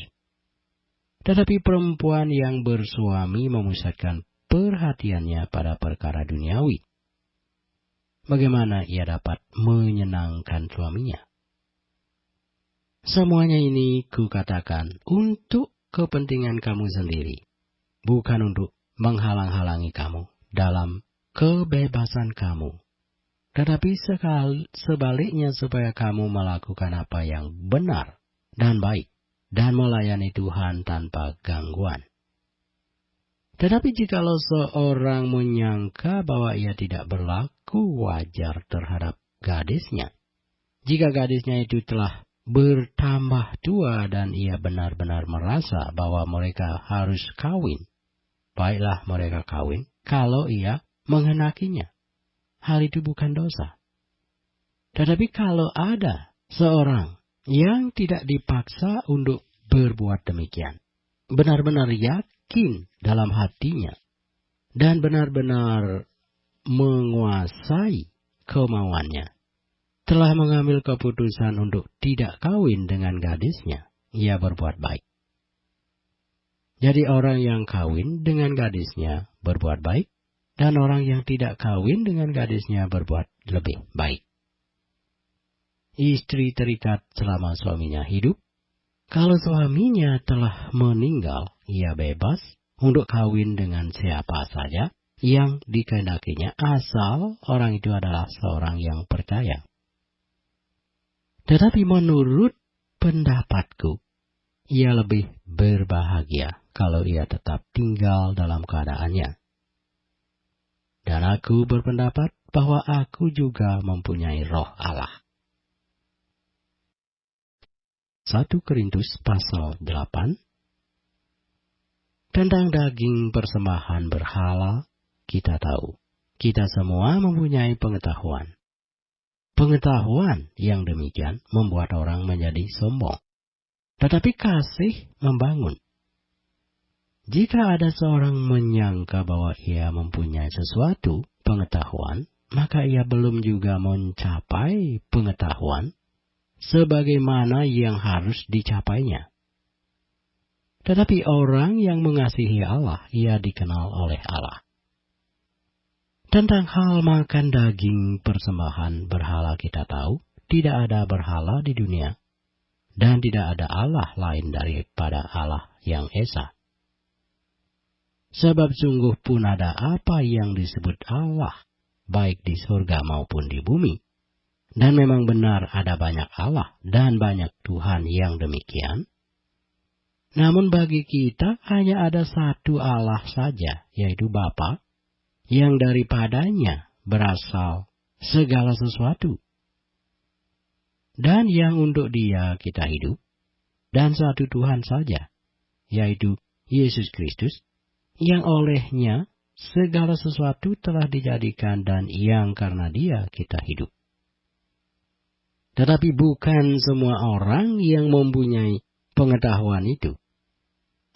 Tetapi perempuan yang bersuami memusatkan perhatiannya pada perkara duniawi. Bagaimana ia dapat menyenangkan suaminya? Semuanya ini kukatakan untuk kepentingan kamu sendiri, bukan untuk menghalang-halangi kamu dalam kebebasan kamu. Tetapi sebaliknya supaya kamu melakukan apa yang benar dan baik, dan melayani Tuhan tanpa gangguan. Tetapi jikalau seorang menyangka bahwa ia tidak berlaku wajar terhadap gadisnya, jika gadisnya itu telah bertambah tua dan ia benar-benar merasa bahwa mereka harus kawin, baiklah mereka kawin kalau ia menghenakinya. Hal itu bukan dosa. Tetapi kalau ada seorang yang tidak dipaksa untuk berbuat demikian, benar-benar yakin dalam hatinya, dan benar-benar menguasai kemauannya, telah mengambil keputusan untuk tidak kawin dengan gadisnya, ia berbuat baik. Jadi orang yang kawin dengan gadisnya berbuat baik, dan orang yang tidak kawin dengan gadisnya berbuat lebih baik. Istri terikat selama suaminya hidup. Kalau suaminya telah meninggal, ia bebas untuk kawin dengan siapa saja yang dikehendakinya, asal orang itu adalah seorang yang percaya. Tetapi menurut pendapatku, ia lebih berbahagia kalau ia tetap tinggal dalam keadaannya. Dan aku berpendapat bahwa aku juga mempunyai roh Allah. 1 Korintus pasal 8. Tentang daging persembahan berhala, kita tahu, kita semua mempunyai pengetahuan. Pengetahuan yang demikian membuat orang menjadi sombong. Tetapi kasih membangun. Jika ada seorang menyangka bahwa ia mempunyai sesuatu pengetahuan, maka ia belum juga mencapai pengetahuan sebagaimana yang harus dicapainya. Tetapi orang yang mengasihi Allah, ia dikenal oleh Allah. Tentang hal makan daging persembahan berhala kita tahu, tidak ada berhala di dunia, dan tidak ada Allah lain daripada Allah yang Esa. Sebab sungguh pun ada apa yang disebut Allah, baik di surga maupun di bumi, Dan memang benar ada banyak Allah dan banyak Tuhan yang demikian. Namun bagi kita hanya ada satu Allah saja, yaitu Bapa, yang daripadanya berasal segala sesuatu. Dan yang untuk Dia kita hidup, dan satu Tuhan saja, yaitu Yesus Kristus, yang olehnya segala sesuatu telah dijadikan dan yang karena Dia kita hidup. Tetapi bukan semua orang yang mempunyai pengetahuan itu.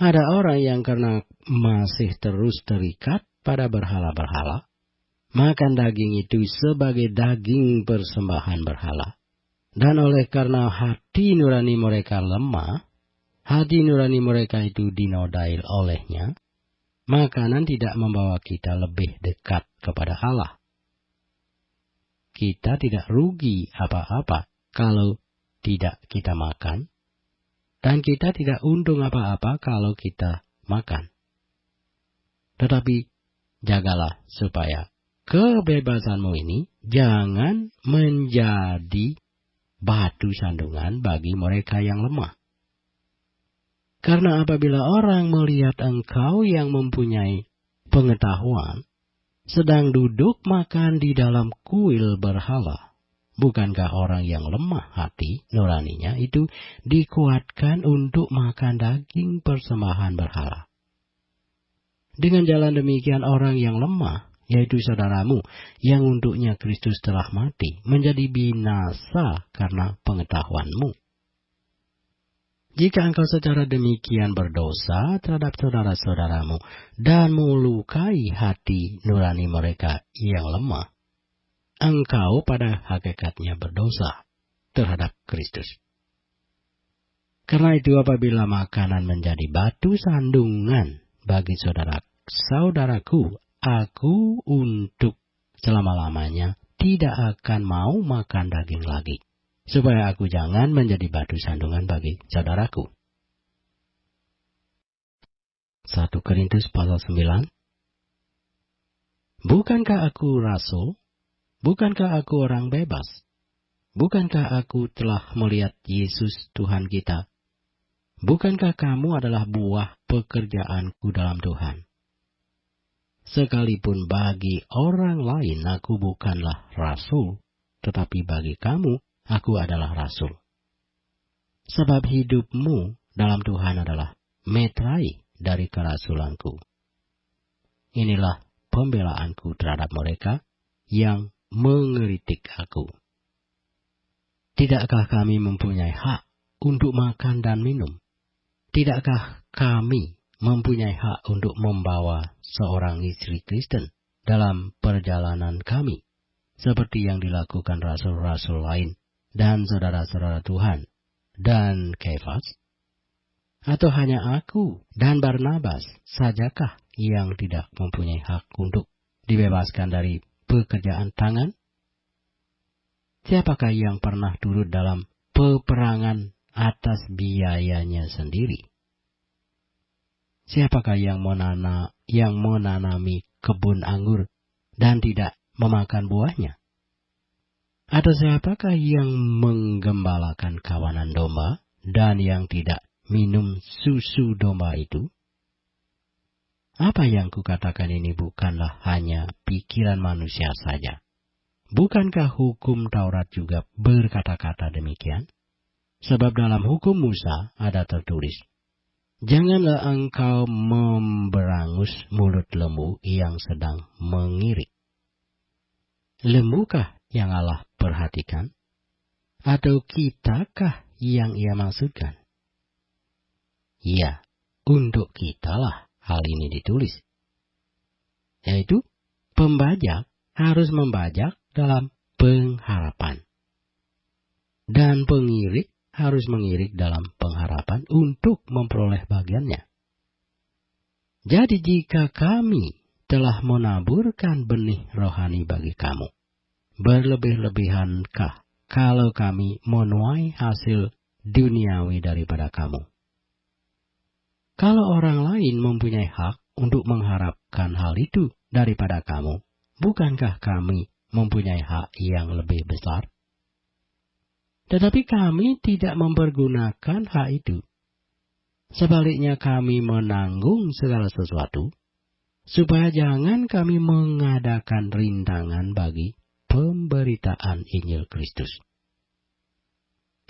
Ada orang yang karena masih terus terikat pada berhala-berhala, makan daging itu sebagai daging persembahan berhala. Dan oleh karena hati nurani mereka lemah, hati nurani mereka itu dinodai olehnya, makanan tidak membawa kita lebih dekat kepada Allah. Kita tidak rugi apa-apa kalau tidak kita makan, dan kita tidak untung apa-apa kalau kita makan. Tetapi jagalah supaya kebebasanmu ini jangan menjadi batu sandungan bagi mereka yang lemah. Karena apabila orang melihat engkau yang mempunyai pengetahuan sedang duduk makan di dalam kuil berhala, bukankah orang yang lemah hati nuraninya itu dikuatkan untuk makan daging persembahan berhala? Dengan jalan demikian orang yang lemah, yaitu saudaramu yang untuknya Kristus telah mati, menjadi binasa karena pengetahuanmu. Jika engkau secara demikian berdosa terhadap saudara-saudaramu dan melukai hati nurani mereka yang lemah, engkau pada hakikatnya berdosa terhadap Kristus. Karena itu apabila makanan menjadi batu sandungan bagi saudaraku, aku untuk selama-lamanya tidak akan mau makan daging lagi, supaya aku jangan menjadi batu sandungan bagi saudaraku. 1 Korintus pasal 9. Bukankah aku rasul? Bukankah aku orang bebas? Bukankah aku telah melihat Yesus Tuhan kita? Bukankah kamu adalah buah pekerjaanku dalam Tuhan? Sekalipun bagi orang lain aku bukanlah rasul, tetapi bagi kamu aku adalah rasul. Sebab hidupmu dalam Tuhan adalah metrai dari kerasulanku. Inilah pembelaanku terhadap mereka yang mengeritik aku. Tidakkah kami mempunyai hak untuk makan dan minum? Tidakkah kami mempunyai hak untuk membawa seorang istri Kristen dalam perjalanan kami, seperti yang dilakukan rasul-rasul lain dan saudara-saudara Tuhan dan Kefas? Atau hanya aku dan Barnabas sajakah yang tidak mempunyai hak untuk dibebaskan dari pekerjaan tangan? Siapakah yang pernah turut dalam peperangan atas biayanya sendiri? Siapakah yang menanami kebun anggur dan tidak memakan buahnya? Atau siapakah yang menggembalakan kawanan domba dan yang tidak minum susu domba itu? Apa yang kukatakan ini bukanlah hanya pikiran manusia saja. Bukankah hukum Taurat juga berkata-kata demikian? Sebab dalam hukum Musa ada tertulis, janganlah engkau memberangus mulut lembu yang sedang mengirik. Lembukah yang Allah perhatikan? Atau kitakah yang ia maksudkan? Ya, untuk kitalah hal ini ditulis. Yaitu, pembajak harus membajak dalam pengharapan. Dan pengirik harus mengirik dalam pengharapan untuk memperoleh bagiannya. Jadi jika kami telah menaburkan benih rohani bagi kamu, berlebih-lebihankah kalau kami menuai hasil duniawi daripada kamu? Kalau orang lain mempunyai hak untuk mengharapkan hal itu daripada kamu, bukankah kami mempunyai hak yang lebih besar? Tetapi kami tidak mempergunakan hak itu. Sebaliknya kami menanggung segala sesuatu, supaya jangan kami mengadakan rintangan bagi pemberitaan Injil Kristus.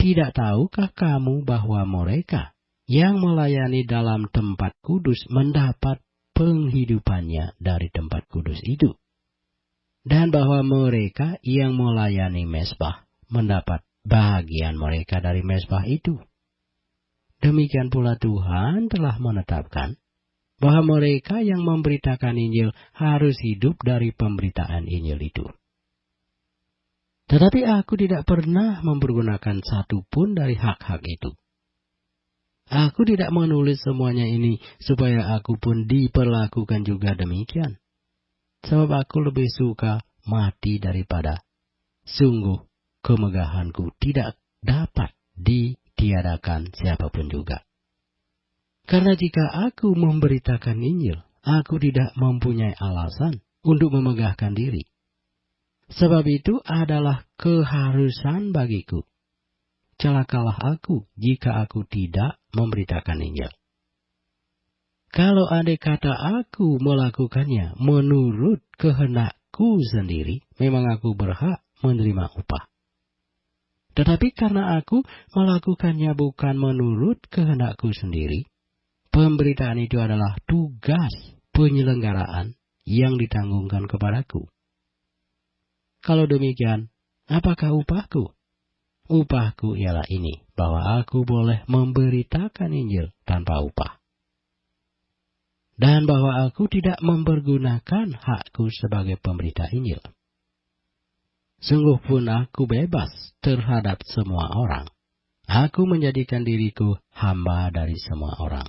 Tidak tahukah kamu bahwa mereka yang melayani dalam tempat kudus mendapat penghidupannya dari tempat kudus itu? Dan bahwa mereka yang melayani mezbah mendapat bagian mereka dari mezbah itu. Demikian pula Tuhan telah menetapkan bahwa mereka yang memberitakan Injil harus hidup dari pemberitaan Injil itu. Tetapi aku tidak pernah mempergunakan satu pun dari hak-hak itu. Aku tidak menulis semuanya ini supaya aku pun diperlakukan juga demikian. Sebab aku lebih suka mati daripada sungguh kemegahanku tidak dapat ditiadakan siapapun juga. Karena jika aku memberitakan Injil, aku tidak mempunyai alasan untuk memegahkan diri. Sebab itu adalah keharusan bagiku. Celakalah aku jika aku tidak memberitakan Injil. Kalau andai kata aku melakukannya menurut kehendakku sendiri, memang aku berhak menerima upah. Tetapi karena aku melakukannya bukan menurut kehendakku sendiri, pemberitaan itu adalah tugas penyelenggaraan yang ditanggungkan kepadaku. Kalau demikian, apakah upahku? Upahku ialah ini, bahwa aku boleh memberitakan Injil tanpa upah. Dan bahwa aku tidak mempergunakan hakku sebagai pemberita Injil. Sungguh pun aku bebas terhadap semua orang. Aku menjadikan diriku hamba dari semua orang.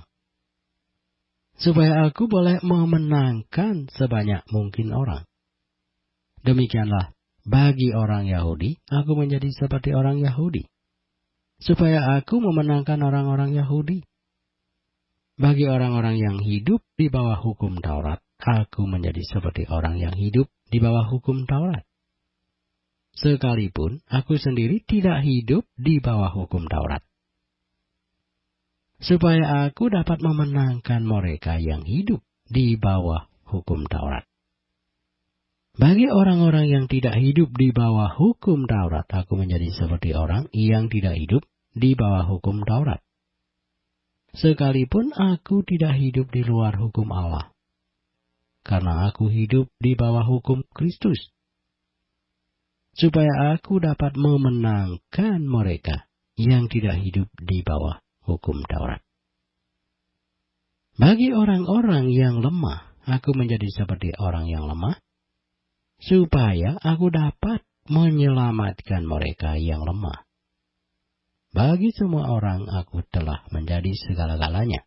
Supaya aku boleh memenangkan sebanyak mungkin orang. Demikianlah, bagi orang Yahudi, aku menjadi seperti orang Yahudi. Supaya aku memenangkan orang-orang Yahudi. Bagi orang-orang yang hidup di bawah hukum Taurat, aku menjadi seperti orang yang hidup di bawah hukum Taurat. Sekalipun aku sendiri tidak hidup di bawah hukum Taurat. Supaya aku dapat memenangkan mereka yang hidup di bawah hukum Taurat. Bagi orang-orang yang tidak hidup di bawah hukum Taurat, aku menjadi seperti orang yang tidak hidup di bawah hukum Taurat. Sekalipun aku tidak hidup di luar hukum Allah, karena aku hidup di bawah hukum Kristus. Supaya aku dapat memenangkan mereka yang tidak hidup di bawah hukum Taurat. Bagi orang-orang yang lemah, aku menjadi seperti orang yang lemah, supaya aku dapat menyelamatkan mereka yang lemah. Bagi semua orang aku telah menjadi segala-galanya,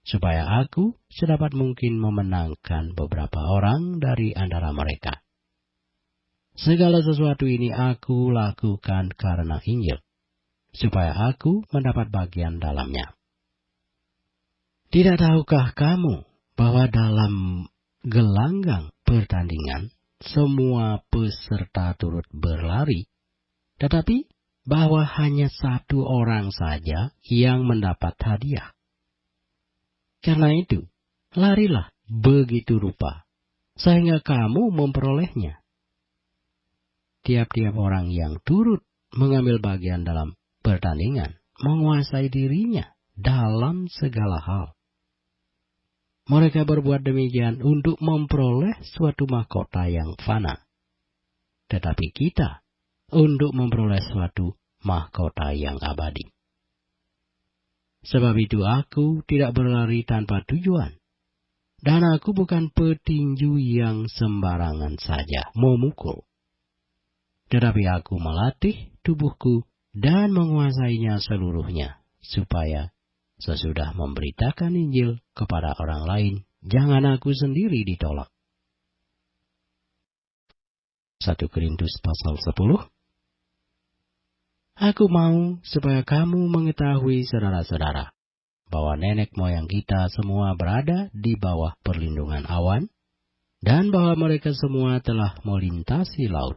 supaya aku sedapat mungkin memenangkan beberapa orang dari antara mereka. Segala sesuatu ini aku lakukan karena Injil, supaya aku mendapat bagian dalamnya. Tidak tahukah kamu bahwa dalam gelanggang pertandingan, semua peserta turut berlari, tetapi bahwa hanya satu orang saja yang mendapat hadiah. Karena itu, larilah begitu rupa, sehingga kamu memperolehnya. Tiap-tiap orang yang turut mengambil bagian dalam pertandingan, menguasai dirinya dalam segala hal. Mereka berbuat demikian untuk memperoleh suatu mahkota yang fana. Tetapi kita untuk memperoleh suatu mahkota yang abadi. Sebab itu aku tidak berlari tanpa tujuan. Dan aku bukan petinju yang sembarangan saja memukul. Tetapi aku melatih tubuhku dan menguasainya seluruhnya, supaya sesudah memberitakan Injil kepada orang lain, jangan aku sendiri ditolak. 1 Korintus pasal 10. Aku mau supaya kamu mengetahui, saudara-saudara, bahwa nenek moyang kita semua berada di bawah perlindungan awan, dan bahwa mereka semua telah melintasi laut.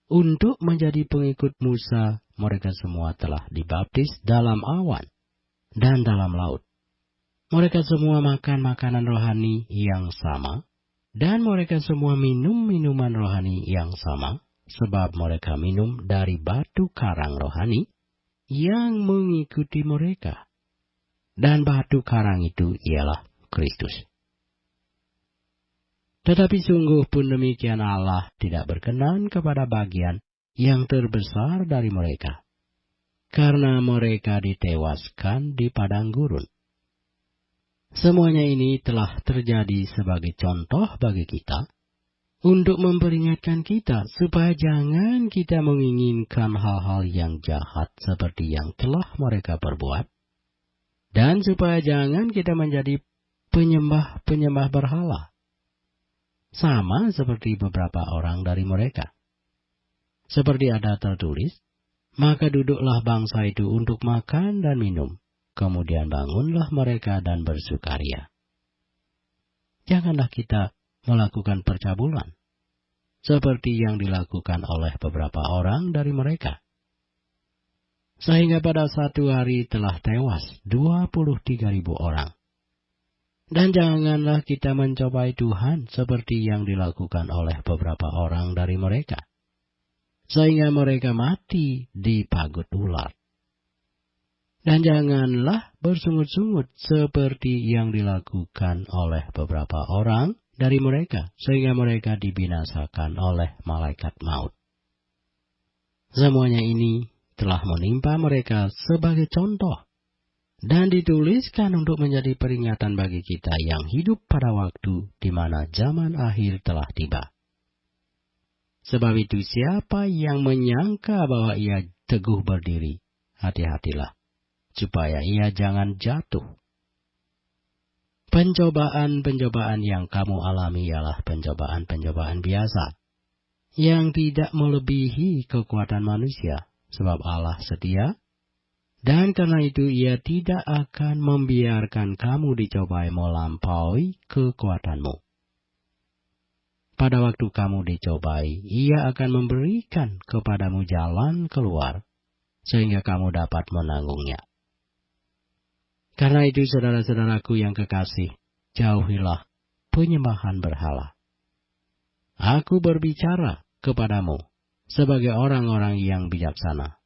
untuk menjadi pengikut Musa, mereka semua telah dibaptis dalam awan dan dalam laut. Mereka semua makan makanan rohani yang sama, dan mereka semua minum minuman rohani yang sama, sebab mereka minum dari batu karang rohani yang mengikuti mereka. Dan batu karang itu ialah Kristus. Tetapi sungguh pun demikian, Allah tidak berkenan kepada bagian yang terbesar dari mereka, karena mereka ditewaskan di padang gurun. Semuanya ini telah terjadi sebagai contoh bagi kita, untuk memperingatkan kita supaya jangan kita menginginkan hal-hal yang jahat seperti yang telah mereka perbuat, dan supaya jangan kita menjadi penyembah-penyembah berhala, sama seperti beberapa orang dari mereka. Seperti ada tertulis, maka duduklah bangsa itu untuk makan dan minum, kemudian bangunlah mereka dan bersukaria. Janganlah kita melakukan percabulan, seperti yang dilakukan oleh beberapa orang dari mereka. Sehingga pada satu hari telah tewas 23.000 orang. Dan janganlah kita mencobai Tuhan seperti yang dilakukan oleh beberapa orang dari mereka, sehingga mereka mati di pagut ular. Dan janganlah bersungut-sungut seperti yang dilakukan oleh beberapa orang dari mereka, sehingga mereka dibinasakan oleh malaikat maut. Semuanya ini telah menimpa mereka sebagai contoh, dan dituliskan untuk menjadi peringatan bagi kita yang hidup pada waktu di mana zaman akhir telah tiba. Sebab itu siapa yang menyangka bahwa ia teguh berdiri, hati-hatilah, supaya ia jangan jatuh. Pencobaan-pencobaan yang kamu alami ialah pencobaan-pencobaan biasa, yang tidak melebihi kekuatan manusia, sebab Allah setia. Dan karena itu ia tidak akan membiarkan kamu dicobai melampaui kekuatanmu. Pada waktu kamu dicobai, ia akan memberikan kepadamu jalan keluar, sehingga kamu dapat menanggungnya. Karena itu saudara-saudaraku yang kekasih, jauhilah penyembahan berhala. Aku berbicara kepadamu sebagai orang-orang yang bijaksana.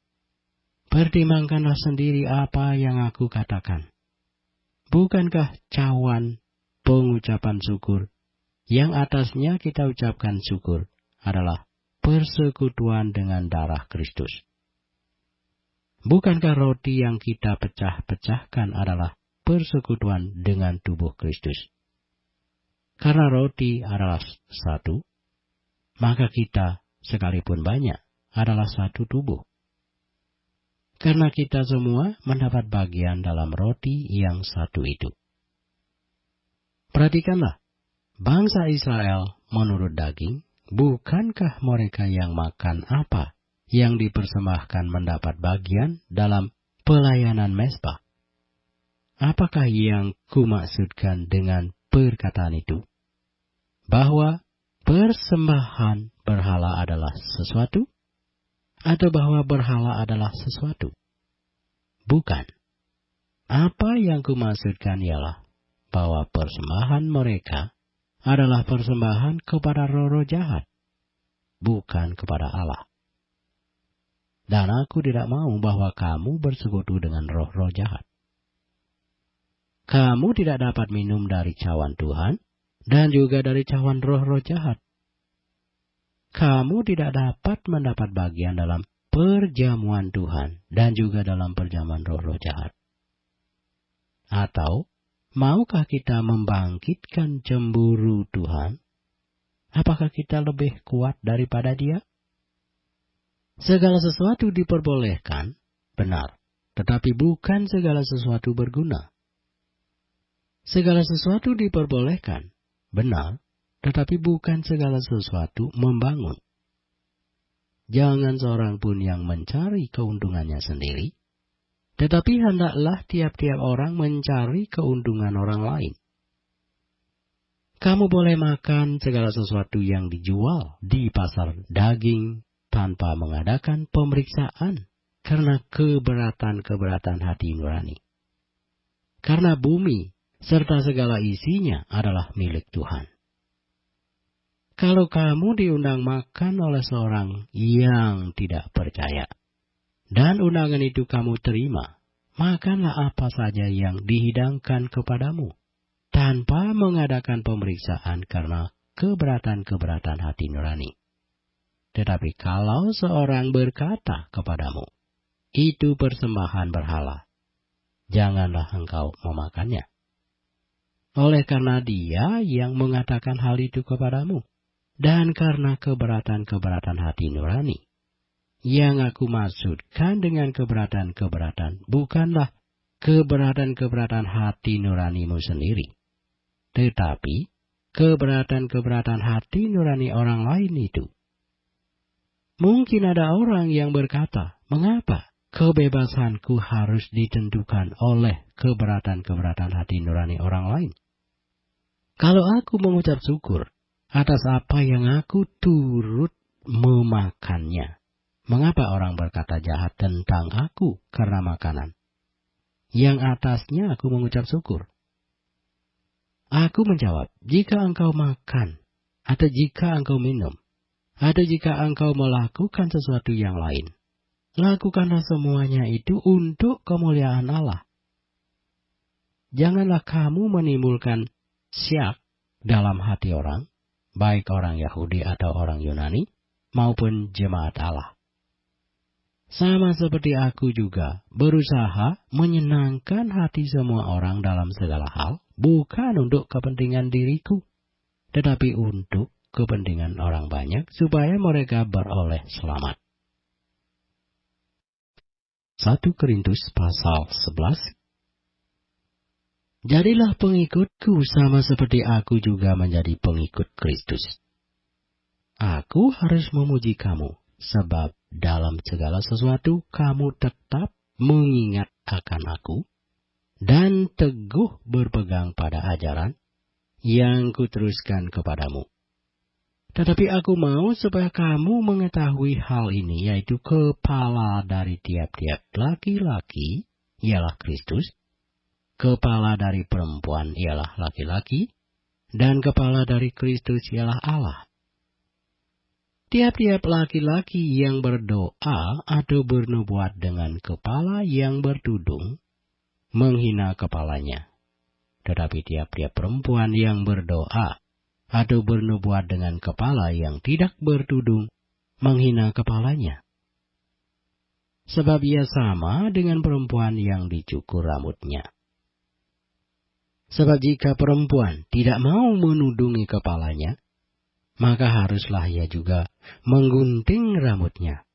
Pertimbangkanlah sendiri apa yang aku katakan. Bukankah cawan pengucapan syukur yang atasnya kita ucapkan syukur adalah persekutuan dengan darah Kristus? Bukankah roti yang kita pecah-pecahkan adalah persekutuan dengan tubuh Kristus? Karena roti adalah satu, maka kita sekalipun banyak adalah satu tubuh. Karena kita semua mendapat bagian dalam roti yang satu itu. Perhatikanlah, bangsa Israel menurut daging, bukankah mereka yang makan apa yang dipersembahkan mendapat bagian dalam pelayanan mezbah? Apakah yang kumaksudkan dengan perkataan itu? Bahwa persembahan berhala adalah sesuatu? Atau bahwa berhala adalah sesuatu? Bukan. Apa yang kumaksudkan ialah bahwa persembahan mereka adalah persembahan kepada roh-roh jahat, bukan kepada Allah. Dan aku tidak mau bahwa kamu bersekutu dengan roh-roh jahat. Kamu tidak dapat minum dari cawan Tuhan dan juga dari cawan roh-roh jahat. Kamu tidak dapat mendapat bagian dalam perjamuan Tuhan dan juga dalam perjamuan roh-roh jahat. Atau, maukah kita membangkitkan cemburu Tuhan? Apakah kita lebih kuat daripada Dia? Segala sesuatu diperbolehkan, benar, tetapi bukan segala sesuatu berguna. Segala sesuatu diperbolehkan, benar, tetapi bukan segala sesuatu membangun. Jangan seorang pun yang mencari keuntungannya sendiri, tetapi hendaklah tiap-tiap orang mencari keuntungan orang lain. Kamu boleh makan segala sesuatu yang dijual di pasar daging, tanpa mengadakan pemeriksaan karena keberatan-keberatan hati nurani. Karena bumi serta segala isinya adalah milik Tuhan. Kalau kamu diundang makan oleh seorang yang tidak percaya, dan undangan itu kamu terima, makanlah apa saja yang dihidangkan kepadamu, tanpa mengadakan pemeriksaan karena keberatan-keberatan hati nurani. Tetapi kalau seorang berkata kepadamu, itu persembahan berhala, janganlah engkau memakannya. Oleh karena dia yang mengatakan hal itu kepadamu, dan karena keberatan-keberatan hati nurani. Yang aku maksudkan dengan keberatan-keberatan bukanlah keberatan-keberatan hati nuranimu sendiri, tetapi keberatan-keberatan hati nurani orang lain itu. Mungkin ada orang yang berkata, mengapa kebebasanku harus ditentukan oleh keberatan-keberatan hati nurani orang lain? Kalau aku mengucap syukur atas apa yang aku turut memakannya, mengapa orang berkata jahat tentang aku karena makanan yang atasnya aku mengucap syukur? Aku menjawab, jika engkau makan, atau jika engkau minum, atau jika engkau melakukan sesuatu yang lain, lakukanlah semuanya itu untuk kemuliaan Allah. Janganlah kamu menimbulkan syak dalam hati orang, baik orang Yahudi atau orang Yunani, maupun jemaat Allah. Sama seperti aku juga berusaha menyenangkan hati semua orang dalam segala hal, bukan untuk kepentingan diriku, tetapi untuk kepentingan orang banyak, supaya mereka beroleh selamat. 1 Korintus pasal 11. Jadilah pengikutku sama seperti aku juga menjadi pengikut Kristus. Aku harus memuji kamu, sebab dalam segala sesuatu kamu tetap mengingat akan aku, dan teguh berpegang pada ajaran yang kuteruskan kepadamu. Tetapi aku mau supaya kamu mengetahui hal ini, yaitu kepala dari tiap-tiap laki-laki ialah Kristus, kepala dari perempuan ialah laki-laki, dan kepala dari Kristus ialah Allah. Tiap-tiap laki-laki yang berdoa atau bernubuat dengan kepala yang bertudung, menghina kepalanya. Tetapi tiap-tiap perempuan yang berdoa atau bernubuat dengan kepala yang tidak bertudung, menghina kepalanya. Sebab ia sama dengan perempuan yang dicukur rambutnya. Sebab jika perempuan tidak mau menudungi kepalanya, maka haruslah ia juga menggunting rambutnya.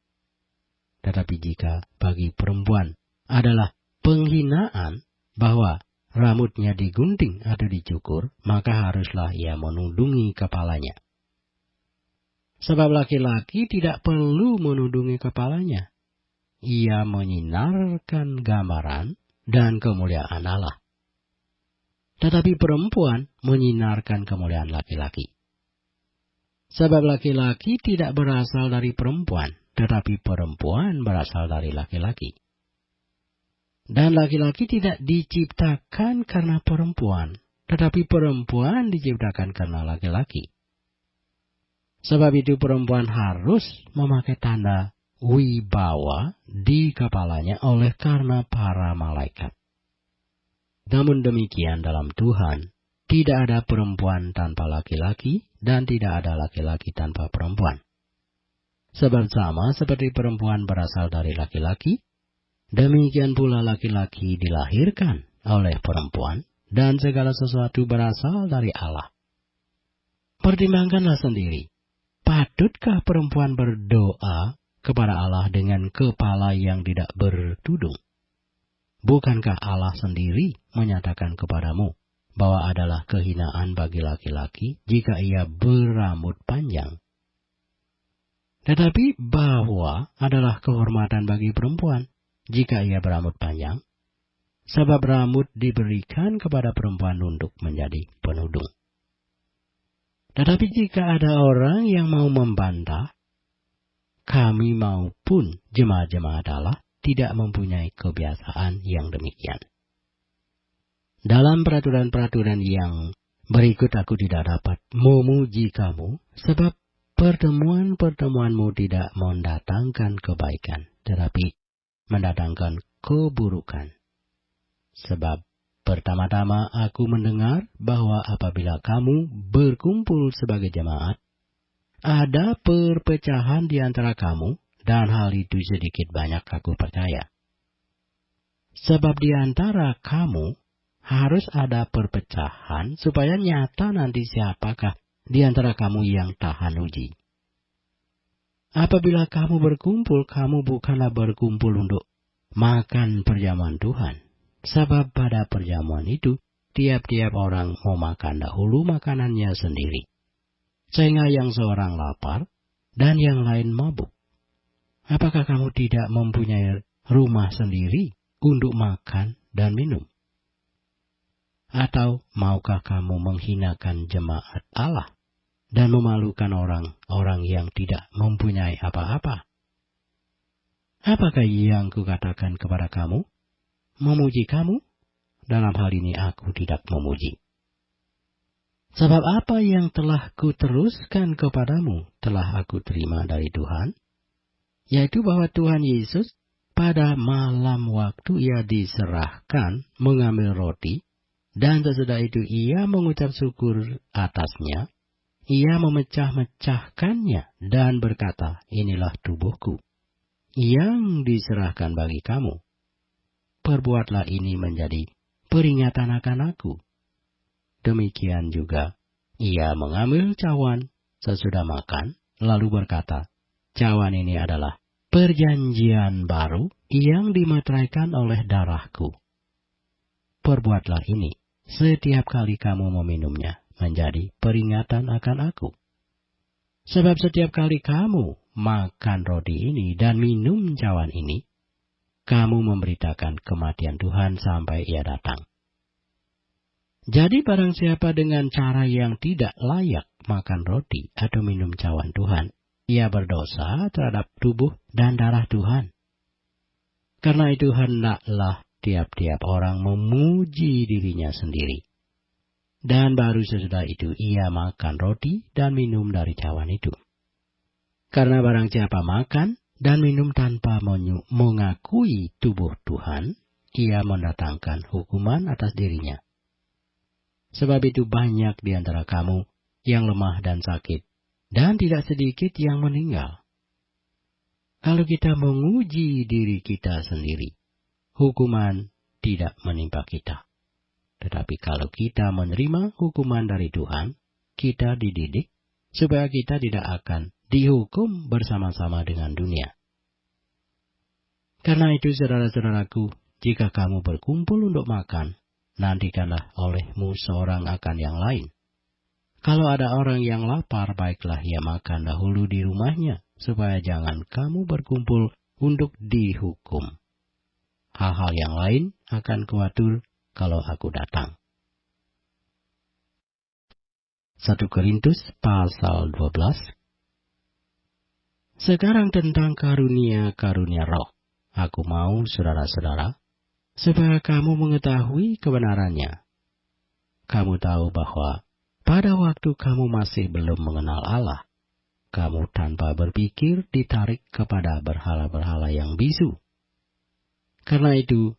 Tetapi jika bagi perempuan adalah penghinaan bahwa rambutnya digunting atau dicukur, maka haruslah ia menudungi kepalanya. Sebab laki-laki tidak perlu menudungi kepalanya. Ia menyinarkan gambaran dan kemuliaan Allah. Tetapi perempuan menyinarkan kemuliaan laki-laki. Sebab laki-laki tidak berasal dari perempuan, tetapi perempuan berasal dari laki-laki. Dan laki-laki tidak diciptakan karena perempuan, tetapi perempuan diciptakan karena laki-laki. Sebab itu perempuan harus memakai tanda wibawa di kepalanya oleh karena para malaikat. Namun demikian dalam Tuhan, tidak ada perempuan tanpa laki-laki, dan tidak ada laki-laki tanpa perempuan. Sebab sama seperti perempuan berasal dari laki-laki, demikian pula laki-laki dilahirkan oleh perempuan, dan segala sesuatu berasal dari Allah. Pertimbangkanlah sendiri, patutkah perempuan berdoa kepada Allah dengan kepala yang tidak bertudung? Bukankah Allah sendiri menyatakan kepadamu bahwa adalah kehinaan bagi laki-laki jika ia berambut panjang? Tetapi bahwa adalah kehormatan bagi perempuan jika ia berambut panjang, sebab rambut diberikan kepada perempuan untuk menjadi penudung. Tetapi jika ada orang yang mau membantah, kami maupun jemaat-jemaat Allah tidak mempunyai kebiasaan yang demikian. Dalam peraturan-peraturan yang berikut aku tidak dapat memuji kamu, sebab pertemuan-pertemuanmu tidak mendatangkan kebaikan, tetapi mendatangkan keburukan. Sebab pertama-tama aku mendengar bahwa apabila kamu berkumpul sebagai jemaat, ada perpecahan di antara kamu, dan hal itu sedikit banyak aku percaya. Sebab di antara kamu harus ada perpecahan, supaya nyata nanti siapakah di antara kamu yang tahan uji. Apabila kamu berkumpul, kamu bukanlah berkumpul untuk makan perjamuan Tuhan. Sebab pada perjamuan itu, tiap-tiap orang mau makan dahulu makanannya sendiri. Sehingga yang seorang lapar, dan yang lain mabuk. Apakah kamu tidak mempunyai rumah sendiri untuk makan dan minum? Atau maukah kamu menghinakan jemaat Allah dan memalukan orang-orang yang tidak mempunyai apa-apa? Apakah yang kukatakan kepada kamu? Memuji kamu? Dalam hal ini aku tidak memuji. Sebab apa yang telah kuteruskan kepadamu telah aku terima dari Tuhan, yaitu bahwa Tuhan Yesus pada malam waktu ia diserahkan mengambil roti, dan sesudah itu ia mengucap syukur atasnya, ia memecah-mecahkannya dan berkata, inilah tubuhku, yang diserahkan bagi kamu. Perbuatlah ini menjadi peringatan akan aku. Demikian juga, ia mengambil cawan sesudah makan, lalu berkata, cawan ini adalah perjanjian baru yang dimeteraikan oleh darahku. Perbuatlah ini setiap kali kamu meminumnya, menjadi peringatan akan aku. Sebab setiap kali kamu makan roti ini dan minum cawan ini, kamu memberitakan kematian Tuhan sampai ia datang. Jadi barang siapa dengan cara yang tidak layak makan roti atau minum cawan Tuhan, ia berdosa terhadap tubuh dan darah Tuhan. Karena itu hendaklah tiap-tiap orang memuji dirinya sendiri. Dan baru sesudah itu ia makan roti dan minum dari cawan itu. Karena barang siapa makan dan minum tanpa mengakui tubuh Tuhan, ia mendatangkan hukuman atas dirinya. Sebab itu banyak di antara kamu yang lemah dan sakit, dan tidak sedikit yang meninggal. Kalau kita menguji diri kita sendiri, hukuman tidak menimpa kita. Tetapi kalau kita menerima hukuman dari Tuhan, kita dididik supaya kita tidak akan dihukum bersama-sama dengan dunia. Karena itu, saudara-saudaraku, jika kamu berkumpul untuk makan, nantikanlah olehmu seorang akan yang lain. Kalau ada orang yang lapar, baiklah ia makan dahulu di rumahnya, supaya jangan kamu berkumpul untuk dihukum. Hal-hal yang lain akan kuatur kalau aku datang. 1 Korintus pasal 12. Sekarang tentang karunia-karunia roh. Aku mau, saudara-saudara, supaya kamu mengetahui kebenarannya. Kamu tahu bahwa pada waktu kamu masih belum mengenal Allah, kamu tanpa berpikir ditarik kepada berhala-berhala yang bisu. Karena itu,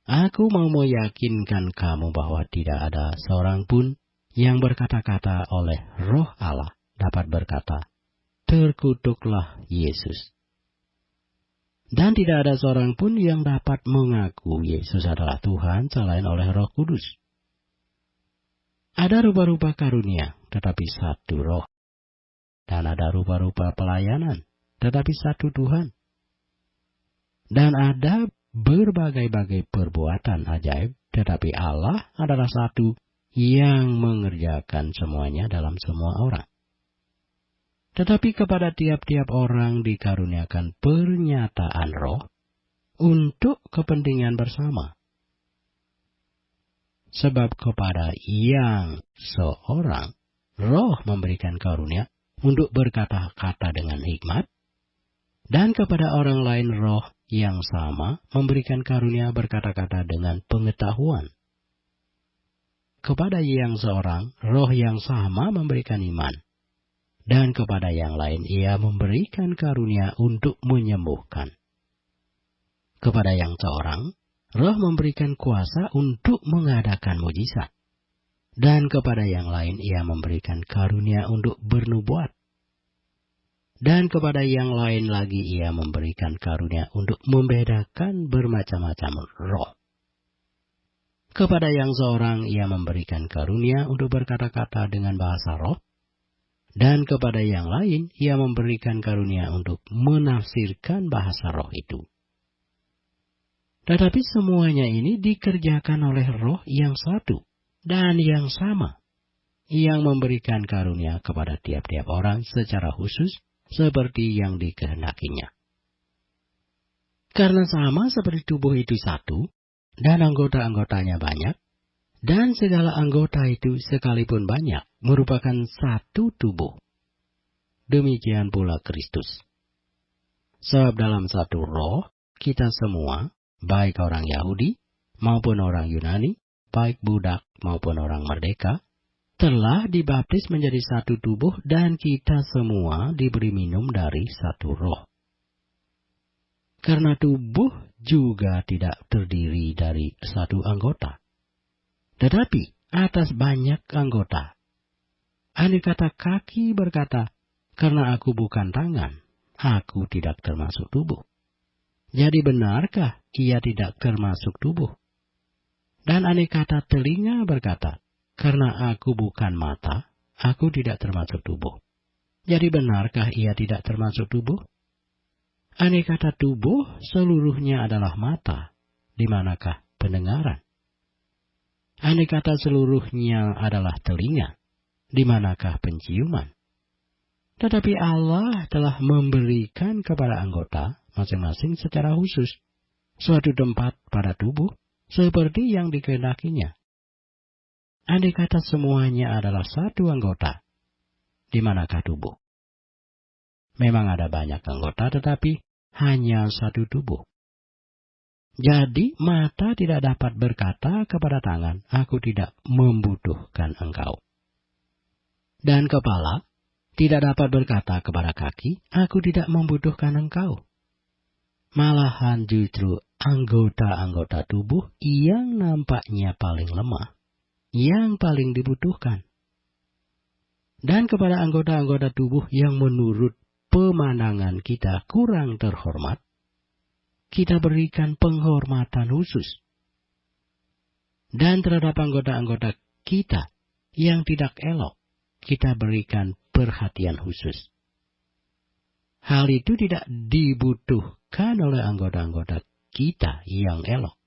aku mau meyakinkan kamu bahwa tidak ada seorang pun yang berkata-kata oleh Roh Allah dapat berkata, terkutuklah Yesus. Dan tidak ada seorang pun yang dapat mengaku Yesus adalah Tuhan selain oleh Roh Kudus. Ada rupa-rupa karunia, tetapi satu roh. Dan ada rupa-rupa pelayanan, tetapi satu Tuhan. Dan ada berbagai-bagai perbuatan ajaib, tetapi Allah adalah satu yang mengerjakan semuanya dalam semua orang. Tetapi kepada tiap-tiap orang dikaruniakan pernyataan roh untuk kepentingan bersama. Sebab kepada yang seorang, roh memberikan karunia untuk berkata-kata dengan hikmat, Dan kepada orang lain roh yang sama memberikan karunia berkata-kata dengan pengetahuan. Kepada yang seorang, roh yang sama memberikan iman. Dan kepada yang lain ia memberikan karunia untuk menyembuhkan. Kepada yang seorang, roh memberikan kuasa untuk mengadakan mujizat. Dan kepada yang lain ia memberikan karunia untuk bernubuat. Dan kepada yang lain lagi ia memberikan karunia untuk membedakan bermacam-macam roh. Kepada yang seorang ia memberikan karunia untuk berkata-kata dengan bahasa roh. Dan kepada yang lain ia memberikan karunia untuk menafsirkan bahasa roh itu. Tetapi semuanya ini dikerjakan oleh roh yang satu dan yang sama, yang memberikan karunia kepada tiap-tiap orang secara khusus, seperti yang dikehendakinya. Karena sama seperti tubuh itu satu, dan anggota-anggotanya banyak, dan segala anggota itu sekalipun banyak, merupakan satu tubuh. Demikian pula Kristus. Sebab dalam satu roh, kita semua, baik orang Yahudi maupun orang Yunani, baik budak maupun orang merdeka, telah dibaptis menjadi satu tubuh, dan kita semua diberi minum dari satu roh. Karena tubuh juga tidak terdiri dari satu anggota, tetapi atas banyak anggota. Andai kata kaki berkata, karena aku bukan tangan, aku tidak termasuk tubuh. Jadi benarkah ia tidak termasuk tubuh? Dan andai kata telinga berkata, karena aku bukan mata, aku tidak termasuk tubuh. Jadi benarkah ia tidak termasuk tubuh? Andai kata tubuh seluruhnya adalah mata, di manakah pendengaran? Andai kata seluruhnya adalah telinga, di manakah penciuman? Tetapi Allah telah memberikan kepada anggota masing-masing secara khusus suatu tempat pada tubuh, seperti yang dikehendakinya. Andai kata semuanya adalah satu anggota, di manakah tubuh? Memang ada banyak anggota, tetapi hanya satu tubuh. Jadi mata tidak dapat berkata kepada tangan, aku tidak membutuhkan engkau. Dan kepala tidak dapat berkata kepada kaki, aku tidak membutuhkan engkau. Malahan justru anggota-anggota tubuh yang nampaknya paling lemah, yang paling dibutuhkan. Dan kepada anggota-anggota tubuh yang menurut pemandangan kita kurang terhormat, kita berikan penghormatan khusus. Dan terhadap anggota-anggota kita yang tidak elok, kita berikan perhatian khusus. Hal itu tidak dibutuhkan oleh anggota-anggota kita yang elok.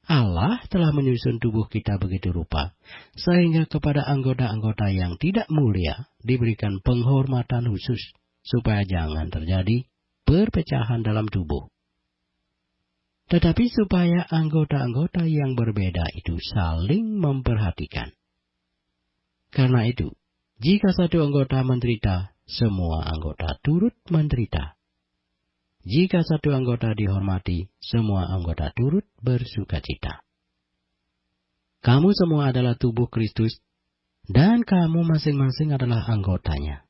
Allah telah menyusun tubuh kita begitu rupa, sehingga kepada anggota-anggota yang tidak mulia diberikan penghormatan khusus, supaya jangan terjadi perpecahan dalam tubuh. Tetapi supaya anggota-anggota yang berbeda itu saling memperhatikan. Karena itu, jika satu anggota menderita, semua anggota turut menderita. Jika satu anggota dihormati, semua anggota turut bersukacita. Kamu semua adalah tubuh Kristus, dan kamu masing-masing adalah anggotanya.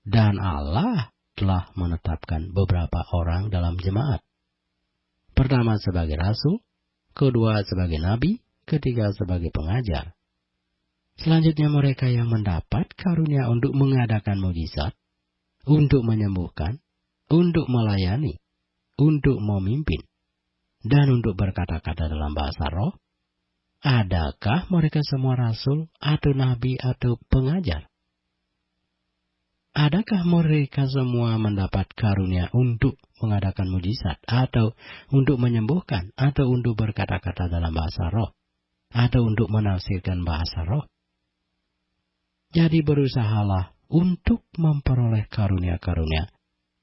Dan Allah telah menetapkan beberapa orang dalam jemaat. Pertama sebagai rasul, kedua sebagai nabi, ketiga sebagai pengajar. Selanjutnya mereka yang mendapat karunia untuk mengadakan mujizat, untuk menyembuhkan, untuk melayani, untuk memimpin, dan untuk berkata-kata dalam bahasa roh. Adakah mereka semua rasul, atau nabi, atau pengajar? Adakah mereka semua mendapat karunia untuk mengadakan mujizat, atau untuk menyembuhkan, atau untuk berkata-kata dalam bahasa roh, atau untuk menafsirkan bahasa roh? Jadi berusahalah untuk memperoleh karunia-karunia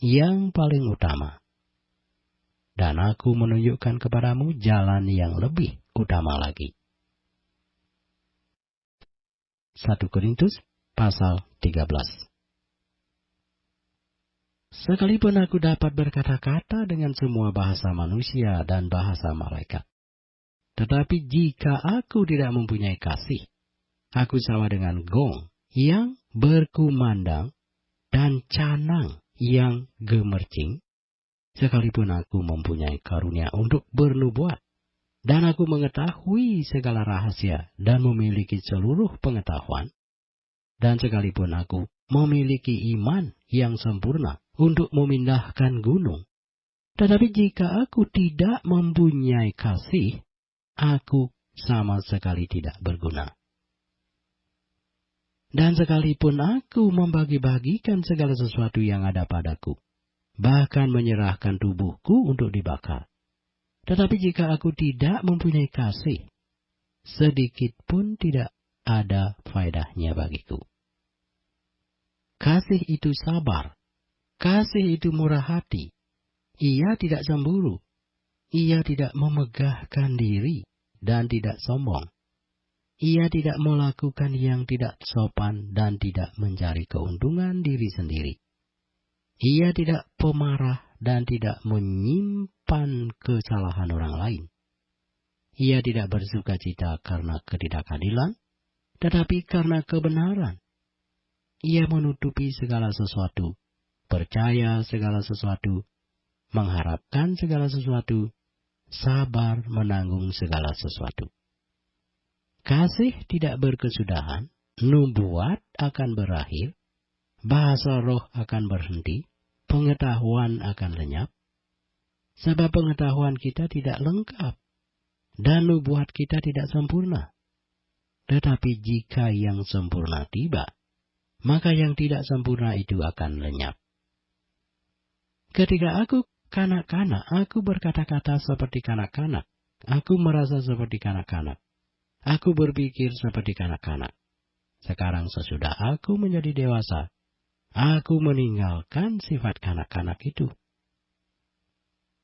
yang paling utama. Dan aku menunjukkan kepadamu jalan yang lebih utama lagi. 1 Korintus pasal 13. Sekalipun aku dapat berkata-kata dengan semua bahasa manusia dan bahasa malaikat, tetapi jika aku tidak mempunyai kasih, aku sama dengan gong yang berkumandang dan canang yang gemercing. Sekalipun aku mempunyai karunia untuk bernubuat, dan aku mengetahui segala rahasia dan memiliki seluruh pengetahuan, dan sekalipun aku memiliki iman yang sempurna untuk memindahkan gunung, tetapi jika aku tidak mempunyai kasih, aku sama sekali tidak berguna. Dan sekalipun aku membagi-bagikan segala sesuatu yang ada padaku, bahkan menyerahkan tubuhku untuk dibakar, tetapi jika aku tidak mempunyai kasih, sedikit pun tidak ada faedahnya bagiku. Kasih itu sabar, kasih itu murah hati, ia tidak cemburu, ia tidak memegahkan diri dan tidak sombong. Ia tidak melakukan yang tidak sopan dan tidak mencari keuntungan diri sendiri. Ia tidak pemarah dan tidak menyimpan kesalahan orang lain. Ia tidak bersuka cita karena ketidakadilan, tetapi karena kebenaran. Ia menutupi segala sesuatu, percaya segala sesuatu, mengharapkan segala sesuatu, sabar menanggung segala sesuatu. Kasih tidak berkesudahan, nubuat akan berakhir, bahasa roh akan berhenti, pengetahuan akan lenyap, sebab pengetahuan kita tidak lengkap, dan nubuat kita tidak sempurna. Tetapi jika yang sempurna tiba, maka yang tidak sempurna itu akan lenyap. Ketika aku kanak-kanak, aku berkata-kata seperti kanak-kanak, aku merasa seperti kanak-kanak. Aku berpikir seperti kanak-kanak. Sekarang sesudah aku menjadi dewasa, aku meninggalkan sifat kanak-kanak itu.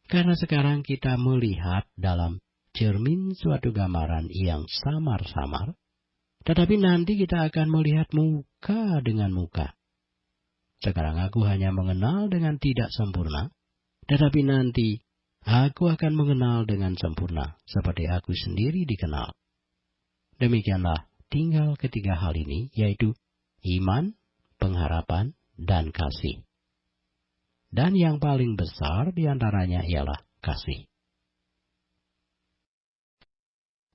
Karena sekarang kita melihat dalam cermin suatu gambaran yang samar-samar, tetapi nanti kita akan melihat muka dengan muka. Sekarang aku hanya mengenal dengan tidak sempurna, tetapi nanti aku akan mengenal dengan sempurna, seperti aku sendiri dikenal. Demikianlah tinggal ketiga hal ini, yaitu iman, pengharapan, dan kasih. Dan yang paling besar diantaranya ialah kasih.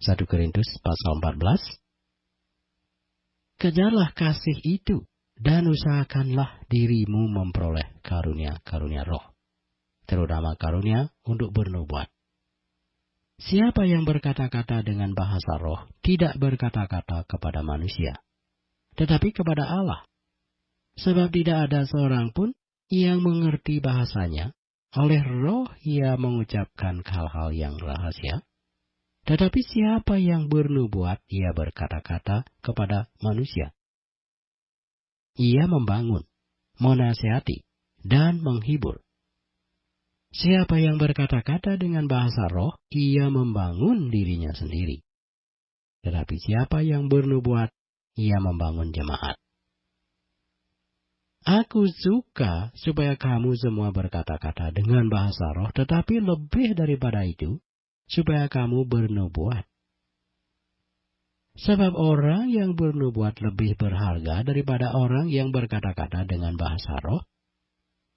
1 Korintus pasal 14. Kejarlah kasih itu, dan usahakanlah dirimu memperoleh karunia-karunia roh, terutama karunia untuk bernubuat. Siapa yang berkata-kata dengan bahasa roh tidak berkata-kata kepada manusia, tetapi kepada Allah. Sebab tidak ada seorang pun yang mengerti bahasanya, oleh roh ia mengucapkan hal-hal yang rahasia. Tetapi siapa yang bernubuat ia berkata-kata kepada manusia. Ia membangun, menasihati, dan menghibur. Siapa yang berkata-kata dengan bahasa roh, ia membangun dirinya sendiri. Tetapi siapa yang bernubuat, ia membangun jemaat. Aku suka supaya kamu semua berkata-kata dengan bahasa roh, tetapi lebih daripada itu, supaya kamu bernubuat. Sebab orang yang bernubuat lebih berharga daripada orang yang berkata-kata dengan bahasa roh,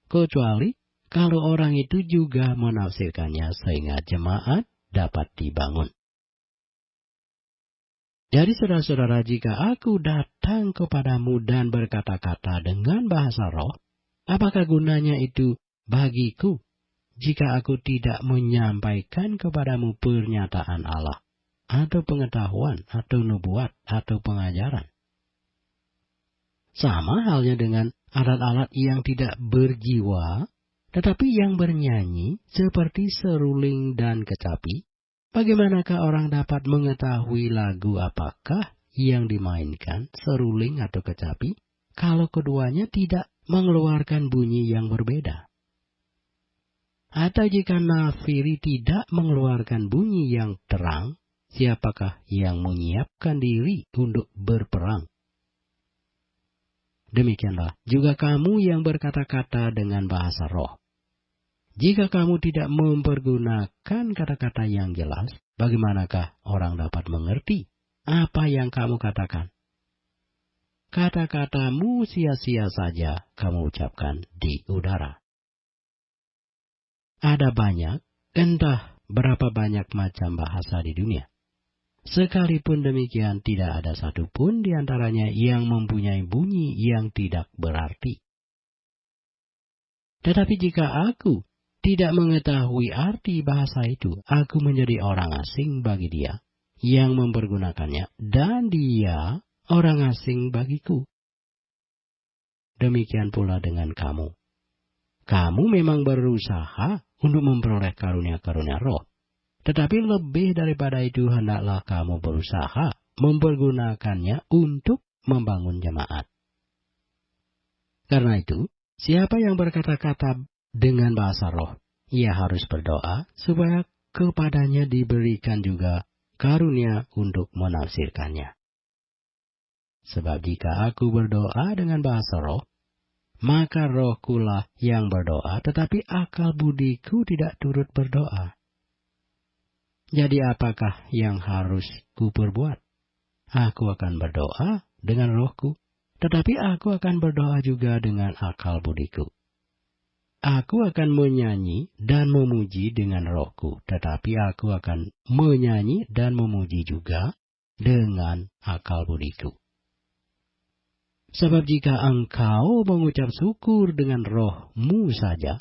kecuali kalau orang itu juga menafsirkannya sehingga jemaat dapat dibangun. Jadi saudara-saudara, jika aku datang kepadamu dan berkata-kata dengan bahasa roh, apakah gunanya itu bagiku jika aku tidak menyampaikan kepadamu pernyataan Allah, atau pengetahuan, atau nubuat, atau pengajaran? Sama halnya dengan alat-alat yang tidak berjiwa, tetapi yang bernyanyi seperti seruling dan kecapi. Bagaimanakah orang dapat mengetahui lagu apakah yang dimainkan, seruling atau kecapi, kalau keduanya tidak mengeluarkan bunyi yang berbeda? Atau jika nafiri tidak mengeluarkan bunyi yang terang, siapakah yang menyiapkan diri untuk berperang? Demikianlah juga kamu yang berkata-kata dengan bahasa roh. Jika kamu tidak mempergunakan kata-kata yang jelas, bagaimanakah orang dapat mengerti apa yang kamu katakan? Kata-katamu sia-sia saja kamu ucapkan di udara. Ada banyak, entah berapa banyak macam bahasa di dunia. Sekalipun demikian, tidak ada satupun di antaranya yang mempunyai bunyi yang tidak berarti. Tetapi jika aku tidak mengetahui arti bahasa itu, aku menjadi orang asing bagi dia yang mempergunakannya, dan dia orang asing bagiku. Demikian pula dengan kamu. Kamu memang berusaha untuk memperoleh karunia-karunia roh. Tetapi lebih daripada itu, hendaklah kamu berusaha mempergunakannya untuk membangun jemaat. Karena itu, siapa yang berkata-kata dengan bahasa roh, ia harus berdoa supaya kepadanya diberikan juga karunia untuk menafsirkannya. Sebab jika aku berdoa dengan bahasa roh, maka rohkulah yang berdoa, tetapi akal budiku tidak turut berdoa. Jadi apakah yang harus kuperbuat? Aku akan berdoa dengan rohku, tetapi aku akan berdoa juga dengan akal budiku. Aku akan menyanyi dan memuji dengan rohku, tetapi aku akan menyanyi dan memuji juga dengan akal budiku. Sebab jika engkau mengucap syukur dengan rohmu saja,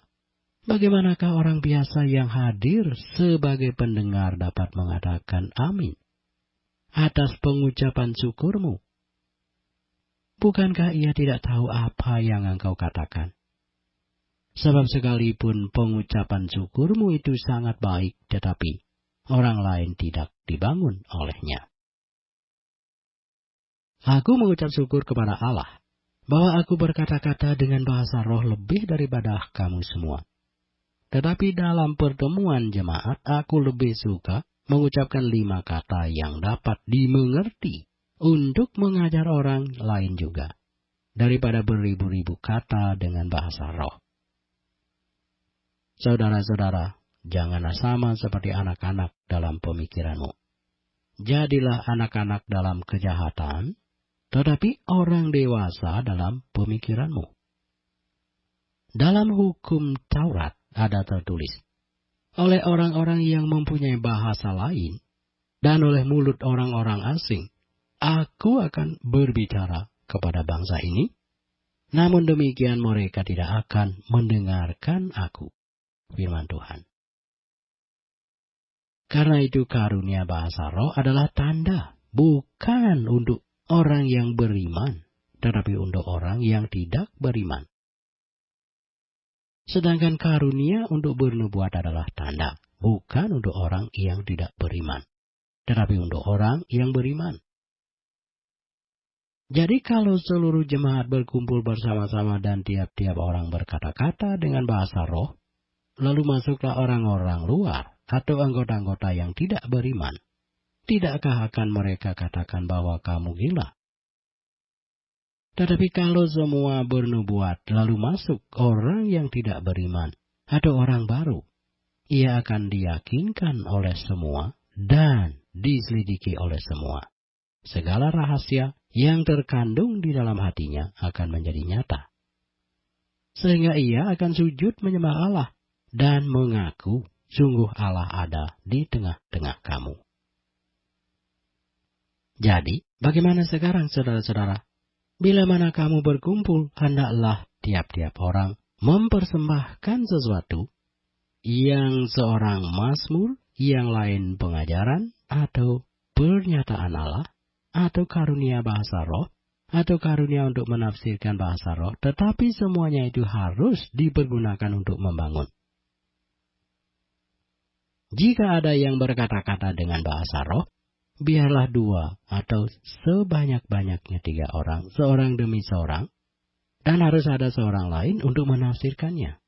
bagaimanakah orang biasa yang hadir sebagai pendengar dapat mengatakan amin atas pengucapan syukurmu? Bukankah ia tidak tahu apa yang engkau katakan? Sebab sekalipun pengucapan syukurmu itu sangat baik, tetapi orang lain tidak dibangun olehnya. Aku mengucap syukur kepada Allah, bahwa aku berkata-kata dengan bahasa roh lebih daripada kamu semua. Tetapi dalam pertemuan jemaat, aku lebih suka mengucapkan 5 kata yang dapat dimengerti untuk mengajar orang lain juga, daripada beribu-ribu kata dengan bahasa roh. Saudara-saudara, janganlah sama seperti anak-anak dalam pemikiranmu. Jadilah anak-anak dalam kejahatan, tetapi orang dewasa dalam pemikiranmu. Dalam hukum Taurat ada tertulis, oleh orang-orang yang mempunyai bahasa lain, dan oleh mulut orang-orang asing, aku akan berbicara kepada bangsa ini, namun demikian mereka tidak akan mendengarkan aku. Firman Tuhan. Karena itu karunia bahasa roh adalah tanda, bukan untuk orang yang beriman, tetapi untuk orang yang tidak beriman. Sedangkan karunia untuk bernubuat adalah tanda, bukan untuk orang yang tidak beriman, tetapi untuk orang yang beriman. Jadi kalau seluruh jemaat berkumpul bersama-sama dan tiap-tiap orang berkata-kata dengan bahasa roh, lalu masuklah orang-orang luar atau anggota-anggota yang tidak beriman, tidakkah akan mereka katakan bahwa kamu gila? Tetapi kalau semua bernubuat, lalu masuk orang yang tidak beriman atau orang baru, ia akan diyakinkan oleh semua dan diselidiki oleh semua. Segala rahasia yang terkandung di dalam hatinya akan menjadi nyata. Sehingga ia akan sujud menyembah Allah dan mengaku sungguh Allah ada di tengah-tengah kamu. Jadi, bagaimana sekarang saudara-saudara? Bila mana kamu berkumpul, hendaklah tiap-tiap orang mempersembahkan sesuatu, yang seorang mazmur, yang lain pengajaran, atau pernyataan Allah, atau karunia bahasa roh, atau karunia untuk menafsirkan bahasa roh, tetapi semuanya itu harus dipergunakan untuk membangun. Jika ada yang berkata-kata dengan bahasa roh, biarlah 2 atau sebanyak-banyaknya 3 orang, seorang demi seorang, dan harus ada seorang lain untuk menafsirkannya.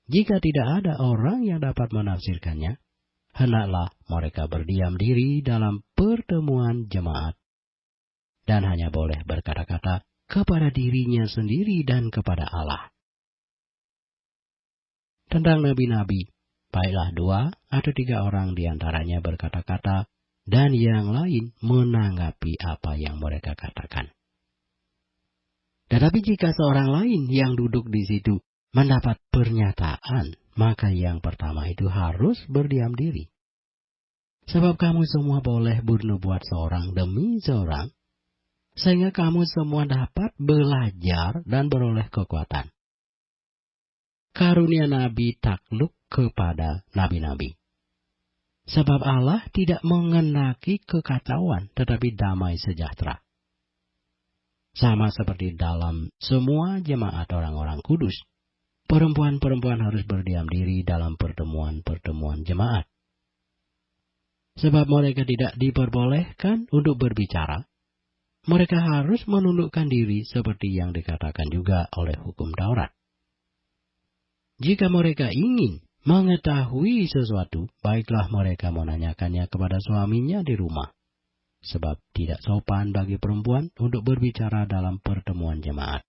Jika tidak ada orang yang dapat menafsirkannya, hendaklah mereka berdiam diri dalam pertemuan jemaat dan hanya boleh berkata-kata kepada dirinya sendiri dan kepada Allah. Tentang nabi-nabi, baiklah 2 atau 3 orang di antaranya berkata-kata, dan yang lain menanggapi apa yang mereka katakan. Tetapi jika seorang lain yang duduk di situ mendapat pernyataan, maka yang pertama itu harus berdiam diri. Sebab kamu semua boleh bernubuat seorang demi seorang, sehingga kamu semua dapat belajar dan beroleh kekuatan. Karunia nabi takluk kepada nabi-nabi. Sebab Allah tidak mengenaki kekacauan, tetapi damai sejahtera. Sama seperti dalam semua jemaat orang-orang kudus, perempuan-perempuan harus berdiam diri dalam pertemuan-pertemuan jemaat. Sebab mereka tidak diperbolehkan untuk berbicara, mereka harus menundukkan diri seperti yang dikatakan juga oleh hukum Taurat. Jika mereka ingin mengetahui sesuatu, baiklah mereka menanyakannya kepada suaminya di rumah. Sebab tidak sopan bagi perempuan untuk berbicara dalam pertemuan jemaat.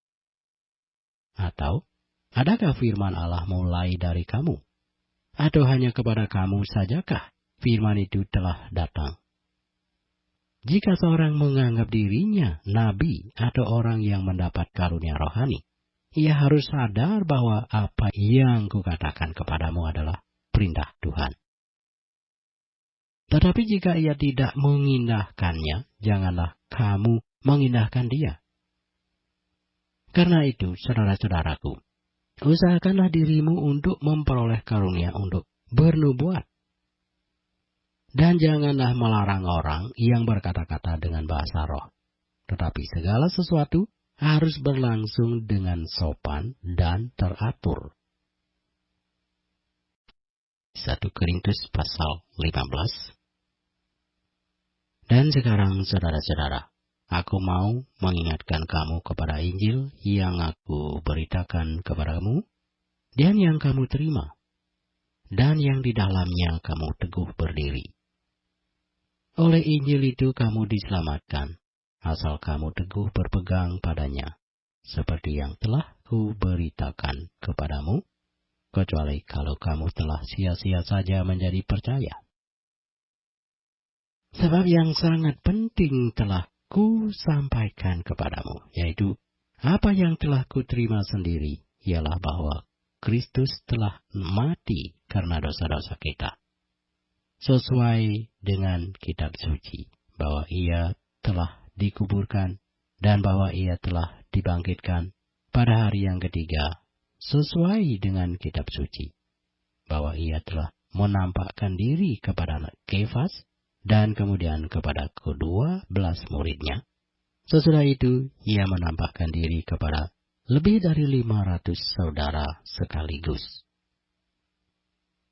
Atau, adakah firman Allah mulai dari kamu? Atau hanya kepada kamu sajakah firman itu telah datang? Jika seorang menganggap dirinya nabi atau orang yang mendapat karunia rohani, ia harus sadar bahwa apa yang kukatakan kepadamu adalah perintah Tuhan. Tetapi jika ia tidak mengindahkannya, janganlah kamu mengindahkan dia. Karena itu, saudara-saudaraku, usahakanlah dirimu untuk memperoleh karunia untuk bernubuat. Dan janganlah melarang orang yang berkata-kata dengan bahasa roh. Tetapi segala sesuatu harus berlangsung dengan sopan dan teratur. 1 Korintus pasal 15. Dan sekarang saudara-saudara, aku mau mengingatkan kamu kepada Injil yang aku beritakan kepadamu, dan yang kamu terima, dan yang di dalamnya kamu teguh berdiri. Oleh Injil itu kamu diselamatkan, asal kamu teguh berpegang padanya, seperti yang telah kuberitakan kepadamu, kecuali kalau kamu telah sia-sia saja menjadi percaya. Sebab yang sangat penting telah kusampaikan kepadamu, yaitu apa yang telah kuterima sendiri, ialah bahwa Kristus telah mati karena dosa-dosa kita. Sesuai dengan kitab suci, bahwa ia telah dikuburkan dan bahwa ia telah dibangkitkan pada hari yang ketiga, sesuai dengan kitab suci, bahwa ia telah menampakkan diri kepada Kefas dan kemudian kepada ke-12 muridnya. Sesudah itu, ia menampakkan diri kepada lebih dari 500 saudara sekaligus.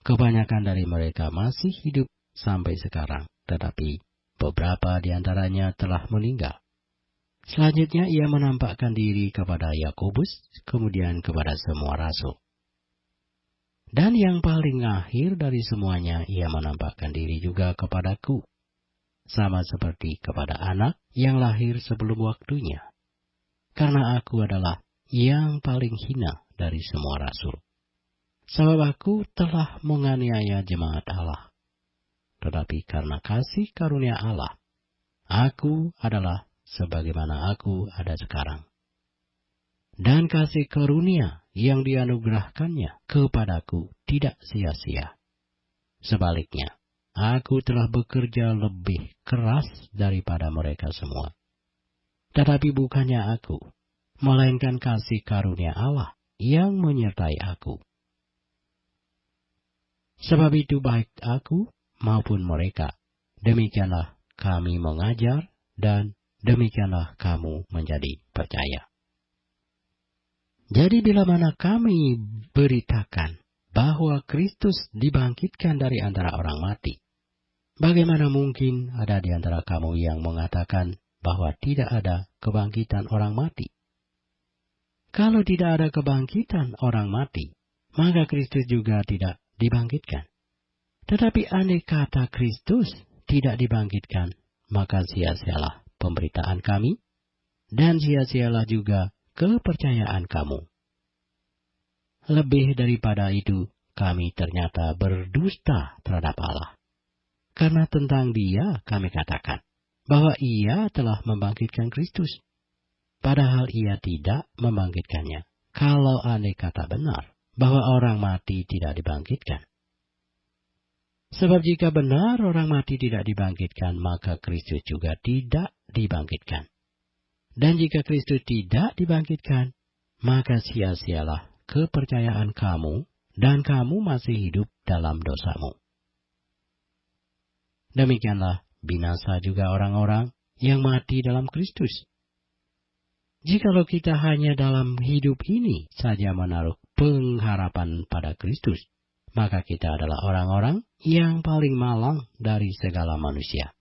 Kebanyakan dari mereka masih hidup sampai sekarang, tetapi beberapa di antaranya telah meninggal. Selanjutnya ia menampakkan diri kepada Yakobus, kemudian kepada semua rasul. Dan yang paling akhir dari semuanya, ia menampakkan diri juga kepadaku, sama seperti kepada anak yang lahir sebelum waktunya. Karena aku adalah yang paling hina dari semua rasul. Sebab aku telah menganiaya jemaat Allah. Tetapi karena kasih karunia Allah, aku adalah sebagaimana aku ada sekarang. Dan kasih karunia yang dianugerahkannya kepadaku tidak sia-sia. Sebaliknya, aku telah bekerja lebih keras daripada mereka semua. Tetapi bukannya aku, melainkan kasih karunia Allah yang menyertai aku. Sebab itu baik aku maupun mereka, demikianlah kami mengajar dan demikianlah kamu menjadi percaya. Jadi bila mana kami beritakan bahwa Kristus dibangkitkan dari antara orang mati, bagaimana mungkin ada di antara kamu yang mengatakan bahwa tidak ada kebangkitan orang mati? Kalau tidak ada kebangkitan orang mati, maka Kristus juga tidak dibangkitkan. Tetapi andai kata Kristus tidak dibangkitkan, maka sia-sialah pemberitaan kami, dan sia-sialah juga kepercayaan kamu. Lebih daripada itu, kami ternyata berdusta terhadap Allah. Karena tentang Dia kami katakan bahwa Ia telah membangkitkan Kristus, padahal Ia tidak membangkitkannya. Kalau andai kata benar bahwa orang mati tidak dibangkitkan. Sebab jika benar orang mati tidak dibangkitkan, maka Kristus juga tidak dibangkitkan. Dan jika Kristus tidak dibangkitkan, maka sia-sialah kepercayaan kamu, dan kamu masih hidup dalam dosamu. Demikianlah binasa juga orang-orang yang mati dalam Kristus. Jikalau kita hanya dalam hidup ini saja menaruh pengharapan pada Kristus, maka kita adalah orang-orang yang paling malang dari segala manusia.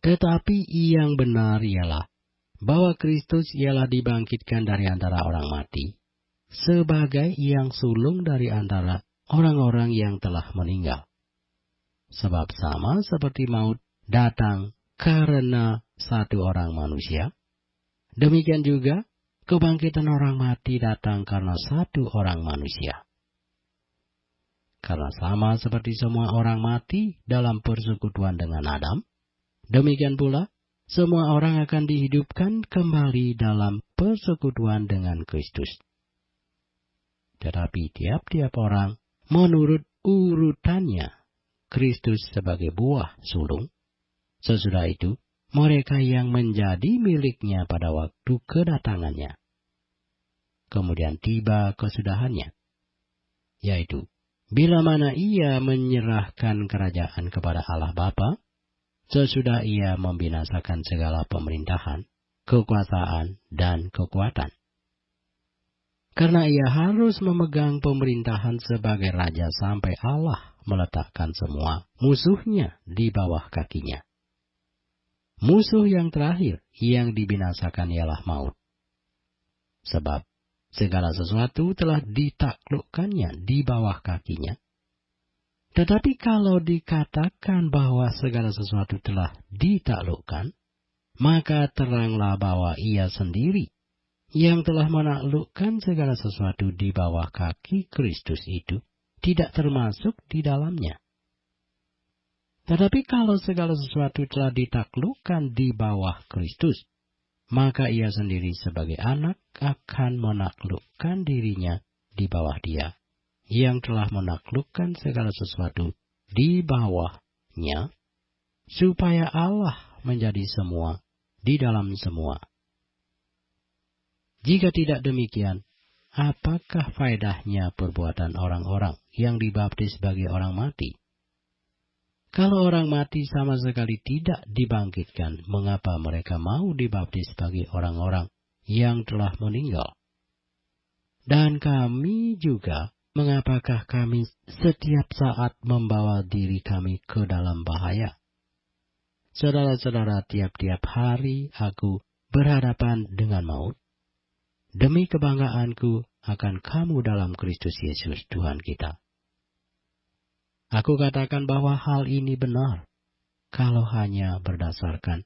Tetapi yang benar ialah bahwa Kristus ialah dibangkitkan dari antara orang mati, sebagai yang sulung dari antara orang-orang yang telah meninggal. Sebab sama seperti maut datang karena satu orang manusia, demikian juga kebangkitan orang mati datang karena satu orang manusia. Karena sama seperti semua orang mati dalam persekutuan dengan Adam, demikian pula semua orang akan dihidupkan kembali dalam persekutuan dengan Kristus. Tetapi tiap-tiap orang menurut urutannya, Kristus sebagai buah sulung. Sesudah itu, mereka yang menjadi miliknya pada waktu kedatangannya. Kemudian tiba kesudahannya, yaitu bila mana ia menyerahkan kerajaan kepada Allah Bapa, sesudah ia membinasakan segala pemerintahan, kekuasaan, dan kekuatan. Karena ia harus memegang pemerintahan sebagai raja sampai Allah meletakkan semua musuhnya di bawah kakinya. Musuh yang terakhir yang dibinasakan ialah maut. Sebab segala sesuatu telah ditaklukkannya di bawah kakinya. Tetapi kalau dikatakan bahwa segala sesuatu telah ditaklukkan, maka teranglah bahwa ia sendiri yang telah menaklukkan segala sesuatu di bawah kaki Kristus itu tidak termasuk di dalamnya. Tetapi kalau segala sesuatu telah ditaklukkan di bawah Kristus, maka ia sendiri sebagai anak akan menaklukkan dirinya di bawah Dia, yang telah menaklukkan segala sesuatu di bawahnya, supaya Allah menjadi semua di dalam semua. Jika tidak demikian, apakah faedahnya perbuatan orang-orang yang dibaptis sebagai orang mati? Kalau orang mati sama sekali tidak dibangkitkan, mengapa mereka mau dibaptis sebagai orang-orang yang telah meninggal? Dan kami juga, mengapakah kami setiap saat membawa diri kami ke dalam bahaya? Saudara-saudara, tiap-tiap hari aku berhadapan dengan maut, demi kebanggaanku akan kamu dalam Kristus Yesus Tuhan kita. Aku katakan bahwa hal ini benar, kalau hanya berdasarkan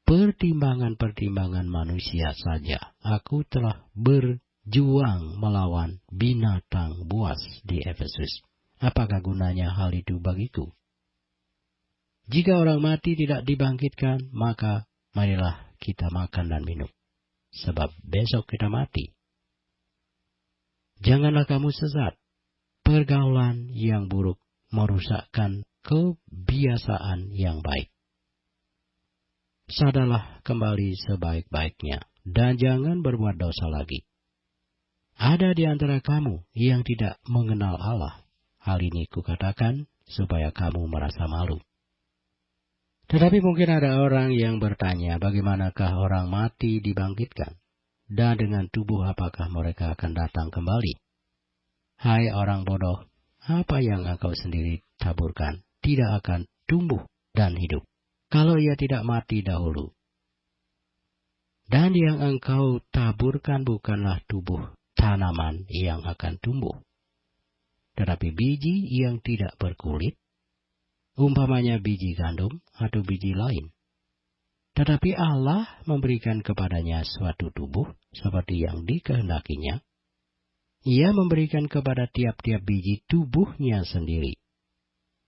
pertimbangan-pertimbangan manusia saja, aku telah berjuang melawan binatang buas di Efesus. Apakah gunanya hal itu bagiku? Jika orang mati tidak dibangkitkan, maka marilah kita makan dan minum, sebab besok kita mati. Janganlah kamu sesat. Pergaulan yang buruk merusakkan kebiasaan yang baik. Sadarlah kembali sebaik-baiknya, dan jangan berbuat dosa lagi. Ada di antara kamu yang tidak mengenal Allah. Hal ini kukatakan supaya kamu merasa malu. Tetapi mungkin ada orang yang bertanya, bagaimanakah orang mati dibangkitkan? Dan dengan tubuh apakah mereka akan datang kembali? Hai orang bodoh, apa yang engkau sendiri taburkan tidak akan tumbuh dan hidup, kalau ia tidak mati dahulu. Dan yang engkau taburkan bukanlah tubuh tanaman yang akan tumbuh, tetapi biji yang tidak berkulit, umpamanya biji gandum atau biji lain. Tetapi Allah memberikan kepadanya suatu tubuh seperti yang dikehendakinya. Ia memberikan kepada tiap-tiap biji tubuhnya sendiri.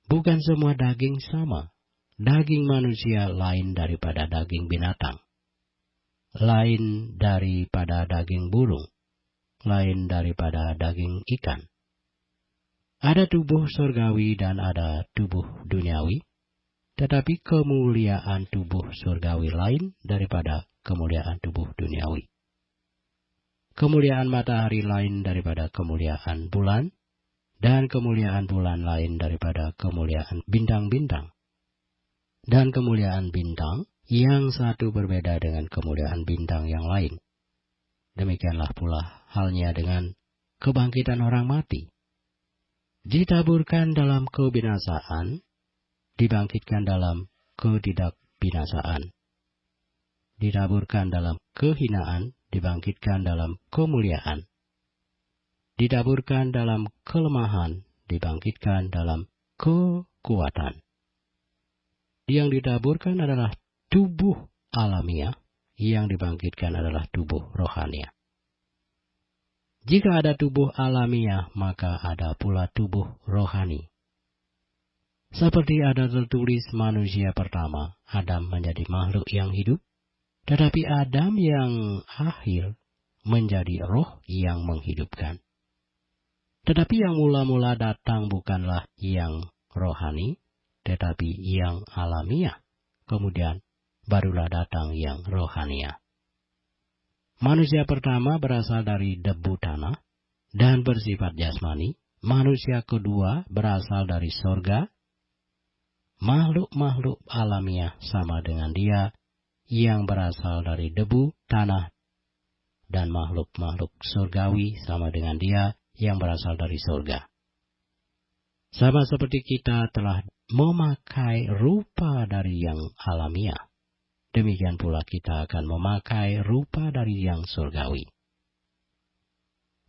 Bukan semua daging sama. Daging manusia lain daripada daging binatang. Lain daripada daging burung. Lain daripada daging ikan. Ada tubuh surgawi dan ada tubuh duniawi. Tetapi kemuliaan tubuh surgawi lain daripada kemuliaan tubuh duniawi. Kemuliaan matahari lain daripada kemuliaan bulan, dan kemuliaan bulan lain daripada kemuliaan bintang-bintang. Dan kemuliaan bintang yang satu berbeda dengan kemuliaan bintang yang lain. Demikianlah pula halnya dengan kebangkitan orang mati. Ditaburkan dalam kebinasaan, dibangkitkan dalam ketidakbinasaan. Ditaburkan dalam kehinaan, dibangkitkan dalam kemuliaan. Ditaburkan dalam kelemahan, dibangkitkan dalam kekuatan. Yang ditaburkan adalah tubuh alamiah, yang dibangkitkan adalah tubuh rohania. Jika ada tubuh alamiah, maka ada pula tubuh rohani. Seperti ada tertulis manusia pertama, Adam menjadi makhluk yang hidup, tetapi Adam yang akhir menjadi roh yang menghidupkan. Tetapi yang mula-mula datang bukanlah yang rohani, tetapi yang alamiah. Kemudian barulah datang yang rohania. Manusia pertama berasal dari debu tanah dan bersifat jasmani. Manusia kedua berasal dari sorga. Makhluk-makhluk alamiah sama dengan dia yang berasal dari debu, tanah, dan makhluk-makhluk surgawi sama dengan dia yang berasal dari surga. Sama seperti kita telah memakai rupa dari yang alamiah, demikian pula kita akan memakai rupa dari yang surgawi.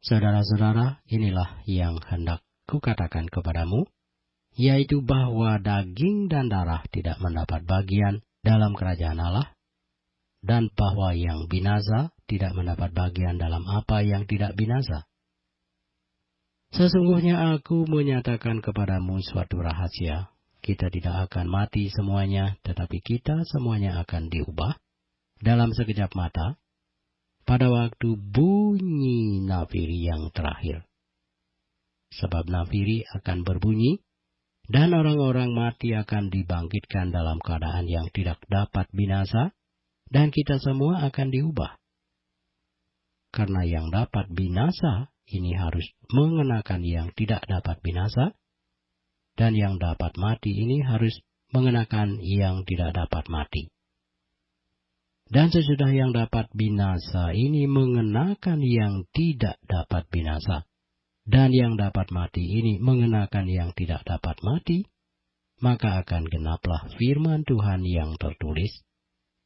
Saudara-saudara, inilah yang hendak kukatakan kepadamu, yaitu bahwa daging dan darah tidak mendapat bagian dalam kerajaan Allah, dan bahwa yang binasa tidak mendapat bagian dalam apa yang tidak binasa. Sesungguhnya aku menyatakan kepadamu suatu rahasia. Kita tidak akan mati semuanya, tetapi kita semuanya akan diubah dalam sekejap mata, pada waktu bunyi nafiri yang terakhir. Sebab nafiri akan berbunyi, dan orang-orang mati akan dibangkitkan dalam keadaan yang tidak dapat binasa, dan kita semua akan diubah. Karena yang dapat binasa ini harus mengenakan yang tidak dapat binasa, dan yang dapat mati ini harus mengenakan yang tidak dapat mati. Dan sesudah yang dapat binasa ini mengenakan yang tidak dapat binasa, dan yang dapat mati ini mengenakan yang tidak dapat mati, maka akan genaplah firman Tuhan yang tertulis,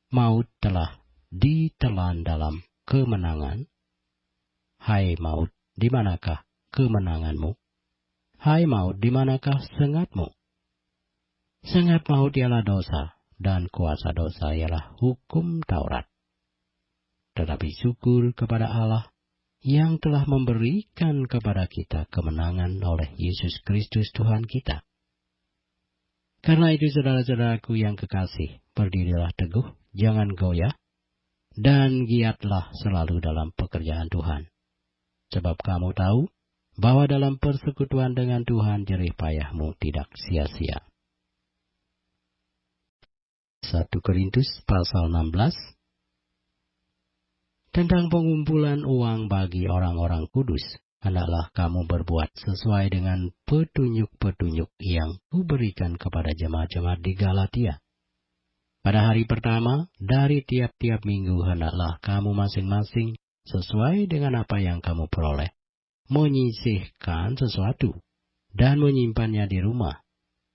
maut telah ditelan dalam kemenangan. Hai maut, di manakah kemenanganmu? Hai maut, di manakah sengatmu? Sengat maut ialah dosa, dan kuasa dosa ialah hukum Taurat. Tetapi syukur kepada Allah yang telah memberikan kepada kita kemenangan oleh Yesus Kristus Tuhan kita. Karena itu saudara-saudaraku yang kekasih, berdirilah teguh, jangan goyah, dan giatlah selalu dalam pekerjaan Tuhan. Sebab kamu tahu bahwa dalam persekutuan dengan Tuhan jerih payahmu tidak sia-sia. 1 Korintus pasal 16. Tentang pengumpulan uang bagi orang-orang kudus, hendaklah kamu berbuat sesuai dengan petunjuk-petunjuk yang kuberikan kepada jemaat-jemaat di Galatia. Pada hari pertama, dari tiap-tiap minggu hendaklah kamu masing-masing, sesuai dengan apa yang kamu peroleh, menyisihkan sesuatu dan menyimpannya di rumah,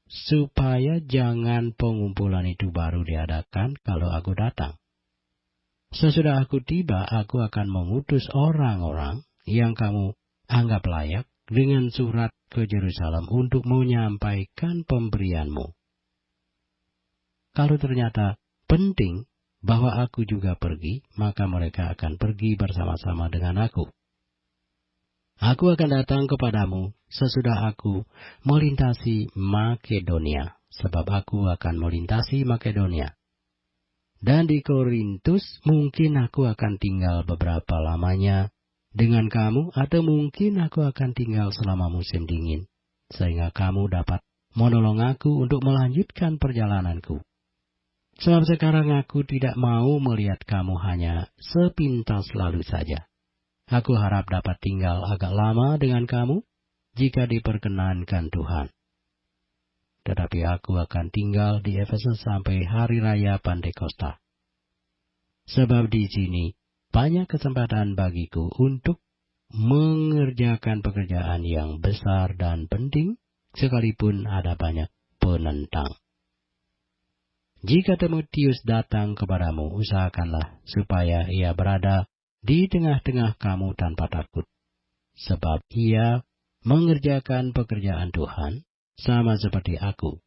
supaya jangan pengumpulan itu baru diadakan kalau aku datang. Sesudah aku tiba, aku akan mengutus orang-orang yang kamu anggap layak dengan surat ke Yerusalem untuk menyampaikan pemberianmu. Kalau ternyata penting bahwa aku juga pergi, maka mereka akan pergi bersama-sama dengan aku. Aku akan datang kepadamu sesudah aku melintasi Makedonia, sebab aku akan melintasi Makedonia. Dan di Korintus mungkin aku akan tinggal beberapa lamanya dengan kamu, atau mungkin aku akan tinggal selama musim dingin, sehingga kamu dapat menolong aku untuk melanjutkan perjalananku. Sebab sekarang aku tidak mau melihat kamu hanya sepintas lalu saja. Aku harap dapat tinggal agak lama dengan kamu, jika diperkenankan Tuhan. Tetapi aku akan tinggal di Efesus sampai hari raya Pantekosta. Sebab di sini banyak kesempatan bagiku untuk mengerjakan pekerjaan yang besar dan penting, sekalipun ada banyak penentang. Jika Timotius datang kepadamu, usahakanlah supaya ia berada di tengah-tengah kamu tanpa takut, sebab ia mengerjakan pekerjaan Tuhan, sama seperti aku.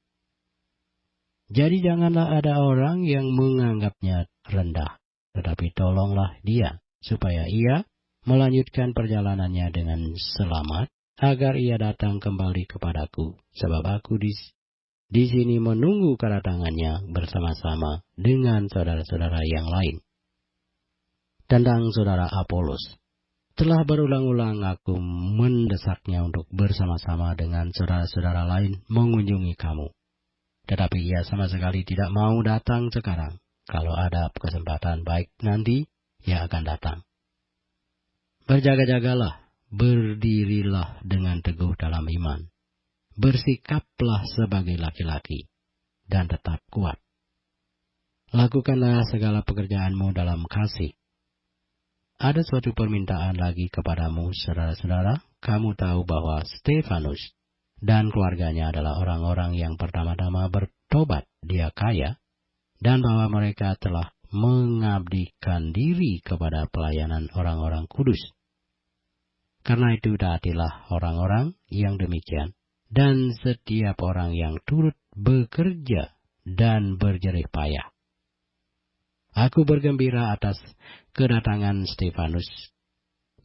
Jadi janganlah ada orang yang menganggapnya rendah, tetapi tolonglah dia, supaya ia melanjutkan perjalanannya dengan selamat, agar ia datang kembali kepadaku, sebab aku di sini menunggu kedatangannya bersama-sama dengan saudara-saudara yang lain. Tentang saudara Apolos, telah berulang-ulang aku mendesaknya untuk bersama-sama dengan saudara-saudara lain mengunjungi kamu. Tetapi ia sama sekali tidak mau datang sekarang. Kalau ada kesempatan baik nanti, ia akan datang. Berjaga-jagalah, berdirilah dengan teguh dalam iman. Bersikaplah sebagai laki-laki, dan tetap kuat. Lakukanlah segala pekerjaanmu dalam kasih. Ada suatu permintaan lagi kepadamu, saudara-saudara. Kamu tahu bahwa Stefanus dan keluarganya adalah orang-orang yang pertama-tama bertobat di Akhaya, dan bahwa mereka telah mengabdikan diri kepada pelayanan orang-orang kudus. Karena itu taatilah orang-orang yang demikian, dan setiap orang yang turut bekerja dan berjerih payah. Aku bergembira atas kedatangan Stefanus,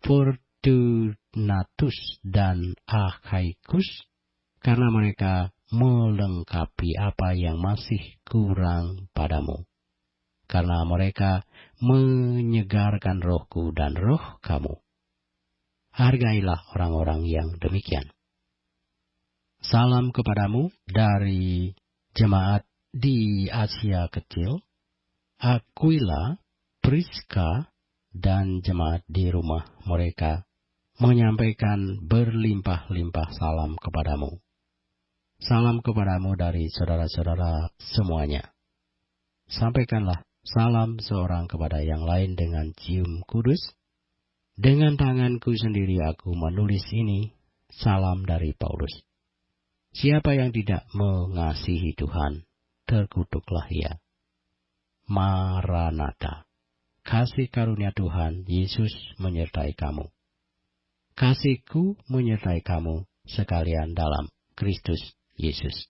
Fortunatus, dan Achaicus, karena mereka melengkapi apa yang masih kurang padamu. Karena mereka menyegarkan rohku dan roh kamu. Hargailah orang-orang yang demikian. Salam kepadamu dari jemaat di Asia Kecil, Aquila, Priska, dan jemaat di rumah mereka menyampaikan berlimpah-limpah salam kepadamu. Salam kepadamu dari saudara-saudara semuanya. Sampaikanlah salam seorang kepada yang lain dengan cium kudus. Dengan tanganku sendiri aku menulis ini, salam dari Paulus. Siapa yang tidak mengasihi Tuhan, terkutuklah ia. Maranatha. Kasih karunia Tuhan Yesus menyertai kamu. Kasihku menyertai kamu sekalian dalam Kristus Yesus.